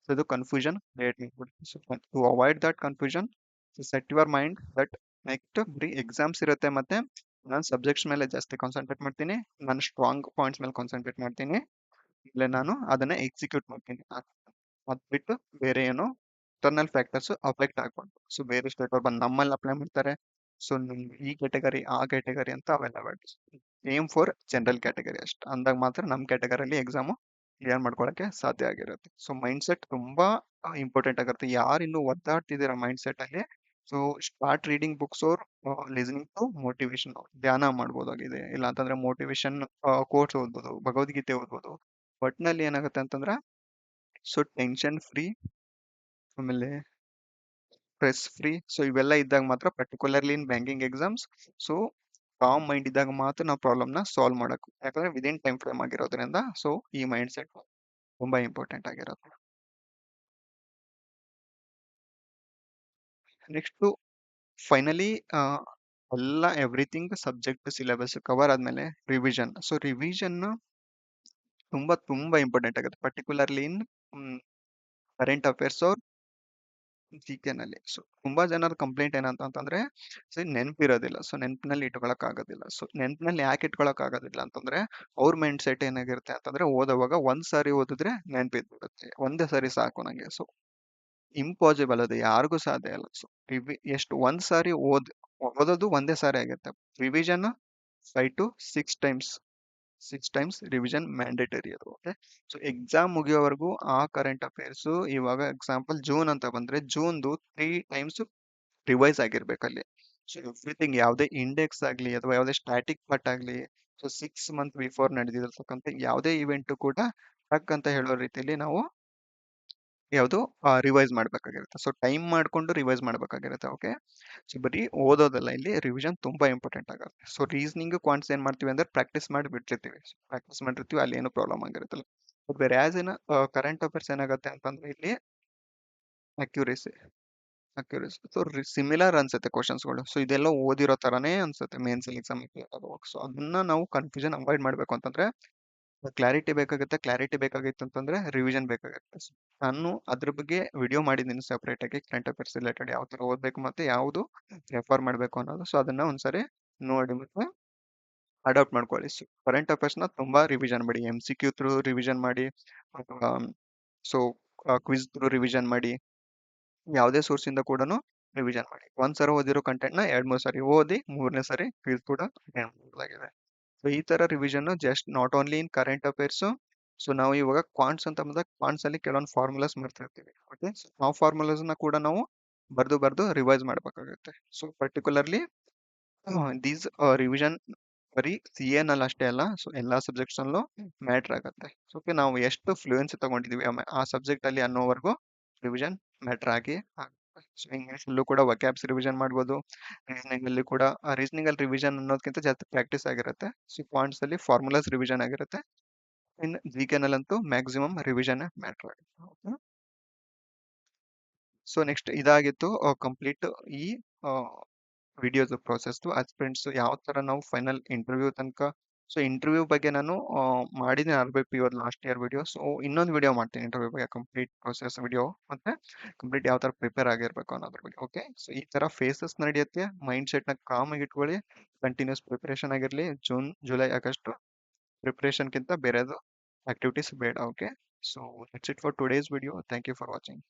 ಸೊ ಇದು ಕನ್ಫ್ಯೂಷನ್ ಕ್ರಿಯೇಟ್ ಮಾಡ್ಬಿಡುತ್ತೆ. So to avoid that confusion, set your mind that next ಬರೀ ಎಕ್ಸಾಮ್ಸ್ ಇರುತ್ತೆ ಮತ್ತೆ ನಾನು ಸಬ್ಜೆಕ್ಟ್ಸ್ ಮೇಲೆ ಜಾಸ್ತಿ ಕಾನ್ಸಂಟ್ರೇಟ್ ಮಾಡ್ತೀನಿ, ನಾನು ಸ್ಟ್ರಾಂಗ್ ಪಾಯಿಂಟ್ಸ್ ಮೇಲೆ ಕಾನ್ಸಂಟ್ರೇಟ್ ಮಾಡ್ತೀನಿ, ಇಲ್ಲ ನಾನು ಅದನ್ನ ಎಕ್ಸಿಕ್ಯೂಟ್ ಮಾಡ್ತೀನಿ. ಅದ್ ಬಿಟ್ಟು ಬೇರೆ ಏನು ಎಕ್ಟರ್ನಲ್ ಫ್ಯಾಕ್ಟರ್ಸ್ ಅಫೆಕ್ಟ್ ಆಗ್ಬಾರ್ದು. ಸೊ ಬೇರೆ ಸ್ಟೇಟ್ ಅವ್ರು ಬಂದು ನಮ್ಮಲ್ಲಿ ಅಪ್ಲೈ ಮಾಡ್ತಾರೆ, ಸೊ ನಿಮ್ಗೆ ಈ ಕ್ಯಾಟಗರಿ ಆ ಕ್ಯಾಟಗರಿ ಅಂತ ಅವೆಲ್ಲ ಬೇಡ. ಏಮ್ ಫಾರ್ ಜನರಲ್ ಕ್ಯಾಟಗರಿ ಅಷ್ಟು ಅಂದಾಗ ಮಾತ್ರ ನಮ್ಮ ಕ್ಯಾಟಗರಿಯಲ್ಲಿ ಎಕ್ಸಾಮ್ ಕ್ಲಿಯರ್ ಮಾಡ್ಕೊಳಕ್ಕೆ ಸಾಧ್ಯ ಆಗಿರುತ್ತೆ. ಸೊ ಮೈಂಡ್ ಸೆಟ್ ತುಂಬಾ ಇಂಪಾರ್ಟೆಂಟ್ ಆಗಿರುತ್ತೆ. ಯಾರು ಇನ್ನು ಒದ್ದಾಡ್ತಿದ್ದೀರಾ ಮೈಂಡ್ ಸೆಟ್ ಅಲ್ಲಿ, so start reading books or listening to motivation. ಧ್ಯಾನ ಮಾಡ್ಬೋದಾಗಿದೆ, ಇಲ್ಲ ಅಂತಂದ್ರೆ ಮೋಟಿವೇಶನ್ ಕೋರ್ಸ್ ಓದ್ಬೋದು, ಭಗವದ್ಗೀತೆ ಓದ್ಬೋದು. ಒಟ್ನಲ್ಲಿ ಏನಾಗುತ್ತೆ ಅಂತಂದ್ರೆ, ಸೊ ಟೆನ್ಷನ್ ಫ್ರೀ, ಆಮೇಲೆ ಸ್ಟ್ರೆಸ್ ಫ್ರೀ, ಸೊ ಇವೆಲ್ಲ ಇದ್ದಾಗ ಮಾತ್ರ particularly in banking exams, so com mind ಇದ್ದಾಗ ಮಾತ್ರ ನಾವು ಪ್ರಾಬ್ಲಮ್ ನ ಸಾಲ್ವ್ ಮಾಡಬೇಕು. ಯಾಕಂದ್ರೆ ವಿದಿನ್ ಟೈಮ್ ಫ್ರೇಮ್ ಆಗಿರೋದ್ರಿಂದ, ಸೊ ಈ ಮೈಂಡ್ ಸೆಟ್ ತುಂಬಾ ಇಂಪಾರ್ಟೆಂಟ್ ಆಗಿರುತ್ತೆ. ನೆಕ್ಸ್ಟ್ ಫೈನಲಿ ಎಲ್ಲ ಎವ್ರಿಥಿಂಗ್ ಸಬ್ಜೆಕ್ಟ್ ಸಿಲೆಬಸ್ ಕವರ್ ಆದ್ಮೇಲೆ ರಿವಿಷನ್. ಸೊ ರಿವಿಷನ್ ತುಂಬಾ ತುಂಬಾ ಇಂಪಾರ್ಟೆಂಟ್ ಆಗುತ್ತೆ, particularly in current affairs G ನಲ್ಲಿ. ಸೊ ತುಂಬಾ ಜನರ ಕಂಪ್ಲೇಂಟ್ ಏನಂತ ಅಂತಂದ್ರೆ, ಸೊ ನೆನಪಿರೋದಿಲ್ಲ, ಸೊ ನೆನಪಿನಲ್ಲಿ ಇಟ್ಕೊಳಕ್ ಆಗೋದಿಲ್ಲ. ಸೊ ನೆನಪಿನಲ್ಲಿ ಯಾಕೆ ಇಟ್ಕೊಳಕ್ ಆಗೋದಿಲ್ಲ ಅಂತಂದ್ರೆ, ಅವ್ರ ಮೈಂಡ್ ಸೆಟ್ ಏನಾಗಿರುತ್ತೆ ಅಂತಂದ್ರೆ, ಓದುವಾಗ ಒಂದ್ ಸಾರಿ ಓದಿದ್ರೆ ನೆನಪಿದ್ಬಿಡುತ್ತೆ, ಒಂದೇ ಸಾರಿ ಸಾಕು ನಂಗೆ. ಸೊ ಇಂಪಾಸಿಬಲ್, ಅದು ಯಾರಿಗೂ ಸಾಧ್ಯ ಇಲ್ಲ. ಸೊ ಎಷ್ಟು ಒಂದ್ ಸಾರಿ ಓದೋದು ಒಂದೇ ಸಾರಿ ಆಗುತ್ತೆ. Revision 5 to 6 times, 6 times revision mandatory ಅದು. ಓಕೆ, ಸೊ ಎಕ್ಸಾಮ್ ಮುಗಿಯೋವರೆಗೂ ಆ ಕರೆಂಟ್ ಅಫೇರ್ಸ್, ಇವಾಗ ಎಕ್ಸಾಂಪಲ್ ಜೂನ್ ಅಂತ ಬಂದ್ರೆ ಜೂನ್ದು 3 ಟೈಮ್ಸ್ ರಿವೈಸ್ ಆಗಿರ್ಬೇಕಲ್ಲಿ. ಸೊ ಎವ್ರಿಥಿಂಗ್, ಯಾವುದೇ ಇಂಡೆಕ್ಸ್ ಆಗ್ಲಿ ಅಥವಾ ಯಾವುದೇ ಸ್ಟ್ಯಾಟಿಕ್ ಪಾರ್ಟ್ ಆಗ್ಲಿ, ಸೊ 6 ಮಂತ್ ಬಿಫೋರ್ ನಡೆದಿರ್ತಕ್ಕಂಥ ಯಾವುದೇ ಇವೆಂಟ್ ಕೂಡ ಟಕ್ ಅಂತ ಹೇಳೋ ರೀತಿಯಲ್ಲಿ ನಾವು ಯಾವುದು ರಿವೈಸ್ ಮಾಡ್ಬೇಕಾಗಿರುತ್ತೆ. ಸೊ ಟೈಮ್ ಮಾಡ್ಕೊಂಡು ರಿವೈಸ್ ಮಾಡ್ಬೇಕಾಗಿರುತ್ತೆ. ಓಕೆ, ಸೊ ಬರೀ ಓದೋದಲ್ಲ, ಇಲ್ಲಿ ರಿವಿಷನ್ ತುಂಬಾ ಇಂಪಾರ್ಟೆಂಟ್ ಆಗುತ್ತೆ. ಸೊ ರೀಸನಿಂಗ್ ಕ್ವಾಂಟ್ಸ್ ಏನ್ ಮಾಡ್ತೀವಿ ಅಂದ್ರೆ ಪ್ರಾಕ್ಟೀಸ್ ಮಾಡಿ ಬಿಟ್ಟಿರ್ತೀವಿ, ಪ್ರಾಕ್ಟೀಸ್ ಮಾಡಿರ್ತೀವಿ, ಅಲ್ಲಿ ಏನು ಪ್ರಾಬ್ಲಮ್ ಆಗಿರುತ್ತಲ್ಲ. ಬೇರೆ ಆಸ್ ಏನ ಕರೆಂಟ್ ಅಫೇರ್ಸ್ ಏನಾಗುತ್ತೆ ಅಂತಂದ್ರೆ, ಇಲ್ಲಿ ಅಕ್ಯುರೇಸಿ, ಅಕ್ಯುರೇಸಿ ಸೊ ಸಿಮಿಲರ್ ಅನ್ಸುತ್ತೆ ಕ್ವಶನ್ಸ್ಗಳು. ಸೊ ಇದೆಲ್ಲ ಓದಿರೋ ತರಾನೇ ಅನ್ಸುತ್ತೆ ಮೇನ್ಸ್ ಎಕ್ಸಾಮ್. ಸೊ ಅದನ್ನ ನಾವು ಕನ್ಫ್ಯೂಷನ್ ಅವಾಯ್ಡ್ ಮಾಡ್ಬೇಕು ಅಂತಂದ್ರೆ, ಕ್ಲಾರಿಟಿ ಬೇಕಾಗುತ್ತೆ. ಕ್ಲಾರಿಟಿ ಬೇಕಾಗಿತ್ತು ಅಂತಂದ್ರೆ ರಿವಿಷನ್ ಬೇಕಾಗುತ್ತೆ. So, ನಾನು ಅದ್ರ ಬಗ್ಗೆ ವಿಡಿಯೋ ಮಾಡಿದ್ದೀನಿ ಸೆಪರೇಟ್ ಆಗಿ, ಕರೆಂಟ್ ಅಫೇರ್ಸ್ ರಿಲೇಟೆಡ್ ಯಾವ ತರ ಓದ್ಬೇಕು ಮತ್ತೆ ಯಾವುದು ರೆಫರ್ ಮಾಡ್ಬೇಕು ಅನ್ನೋದು. ಸೊ ಅದನ್ನ ಒಂದ್ಸರಿ ನೋಡಿ ಮತ್ತೆ ಅಡಾಪ್ಟ್ ಮಾಡ್ಕೊಳ್ಳಿ. ಕರೆಂಟ್ ಅಫೇರ್ಸ್ ನ ತುಂಬಾ ರಿವಿಷನ್ ಮಾಡಿ, MCQ ಥ್ರೂ ರಿವಿಷನ್ ಮಾಡಿ, ಅಥವಾ ಸೊ ಕ್ವಿಜ್ ಥ್ರೂ ರಿವಿಷನ್ ಮಾಡಿ, ಯಾವುದೇ ಸೋರ್ಸ್ ಇಂದ ಕೂಡ ರಿವಿಷನ್ ಮಾಡಿ. ಒಂದ್ಸಲ ಓದಿರೋ ಕಂಟೆಂಟ್ ನ 2-3 ಸಾರಿ ಓದಿ, ಮೂರನೇ ಸಾರಿ ಕ್ವಿಜ್ ಕೂಡ attend ಮಾಡ್ಬೋದಾಗಿದೆ. ಸೊ ಈ ತರ revision just not only in current affairs. So ನಾವು ಇವಾಗ ಕ್ವಾಂಟ್ಸ್ ಅಂತ ಬಂದಾಗ ಕ್ವಾಂಟ್ಸ್ ಅಲ್ಲಿ ಕೆಲವೊಂದು ಫಾರ್ಮುಲಾಸ್ ಮಾಡ್ತಿರ್ತೀವಿ. ಓಕೆ, ಆ ಫಾರ್ಮುಲಾಸ್ ನ ಕೂಡ ನಾವು ಬರ್ದು ರಿವೈಸ್ ಮಾಡ್ಬೇಕಾಗುತ್ತೆ. ಸೊ ಪರ್ಟಿಕ್ಯುಲರ್ಲಿ ದೀಸ್ ರಿವಿಷನ್ ಬರೀ CA ನಲ್ಲಿ ಅಷ್ಟೇ ಅಲ್ಲ, ಸೊ ಎಲ್ಲಾ ಸಬ್ಜೆಕ್ಟ್ಸ್ ಅಲ್ಲೂ ಮ್ಯಾಟರ್ ಆಗುತ್ತೆ. ಸೊ ಓಕೆ, ನಾವು ಎಷ್ಟು ಫ್ಲೂಯೆನ್ಸಿ ತಗೊಂಡಿದೀವಿ ಆ ಸಬ್ಜೆಕ್ಟ್ ಅಲ್ಲಿ ಅನ್ನೋವರೆಗೂ ರಿವಿಷನ್ ಮ್ಯಾಟರ್ ಆಗಿ ಆಗುತ್ತೆ. ಸೊ ಇಂಗ್ಲಿಷ್ ಅಲ್ಲೂ ಕೂಡ ವಕ್ಯಾಬ್ಸ್ ರಿವಿಷನ್ ಮಾಡ್ಬೋದು, ರೀಸನಿಂಗ್ ಅಲ್ಲಿ ಕೂಡ. ರೀಸನಿಂಗ್ ಅಲ್ಲಿ ರಿವಿಷನ್ ಅನ್ನೋದಕ್ಕಿಂತ ಜಾಸ್ತಿ ಪ್ರಾಕ್ಟೀಸ್ ಆಗಿರುತ್ತೆ. ಸೊ ಪಾಯಿಂಟ್ಸ್ ಅಲ್ಲಿ ಫಾರ್ಮುಲಾಸ್ ರಿವಿಷನ್ ಆಗಿರುತ್ತೆ. ಇನ್ GK ನಲ್ಲಂತೂ ಮ್ಯಾಕ್ಸಿಮಮ್ ರಿವಿಷನ್ ಮ್ಯಾಟರ್ ಆಗುತ್ತೆ. ಸೊ ನೆಕ್ಸ್ಟ್ ಇದಾಗಿತ್ತು ಕಂಪ್ಲೀಟ್ ಈ ವಿಡಿಯೋಸ್ ಪ್ರೊಸೆಸ್. ಆಸ್ಪಿರೆಂಟ್ಸ್ ಯಾವ ತರ ನಾವು ಫೈನಲ್ ಇಂಟರ್ವ್ಯೂ ತನಕ. ಸೊ ಇಂಟರ್ವ್ಯೂ ಬಗ್ಗೆ ನಾನು ಮಾಡಿದ್ದೀನಿ RBP last year video. So ಇನ್ನೊಂದು ವಿಡಿಯೋ ಮಾಡ್ತೀನಿ ಇಂಟರ್ವ್ಯೂ ಬಗ್ಗೆ, ಕಂಪ್ಲೀಟ್ ಪ್ರೊಸೆಸ್ ವಿಡಿಯೋ, ಮತ್ತೆ ಕಂಪ್ಲೀಟ್ ಯಾವ ತರ ಪ್ರಿಪೇರ್ ಆಗಿರ್ಬೇಕು ಅನ್ನೋದ್ರ ಬಗ್ಗೆ. ಓಕೆ, ಸೊ ಈ ತರ ಫೇಸಸ್ ನಡೆಯುತ್ತೆ. ಮೈಂಡ್ ಸೆಟ್ ನ ಕಾಮ್ ಆಗಿ ಇಟ್ಕೊಳ್ಳಿ, ಕಂಟಿನ್ಯೂಸ್ ಪ್ರಿಪರೇಷನ್ ಆಗಿರ್ಲಿ. ಜೂನ್ ಜುಲೈ ಆಗಸ್ಟ್ ಪ್ರಿಪರೇಷನ್ಗಿಂತ ಬೇರೆದು ಆಕ್ಟಿವಿಟೀಸ್ ಬೇಡ. Okay, so that's it for today's video. Thank you for watching.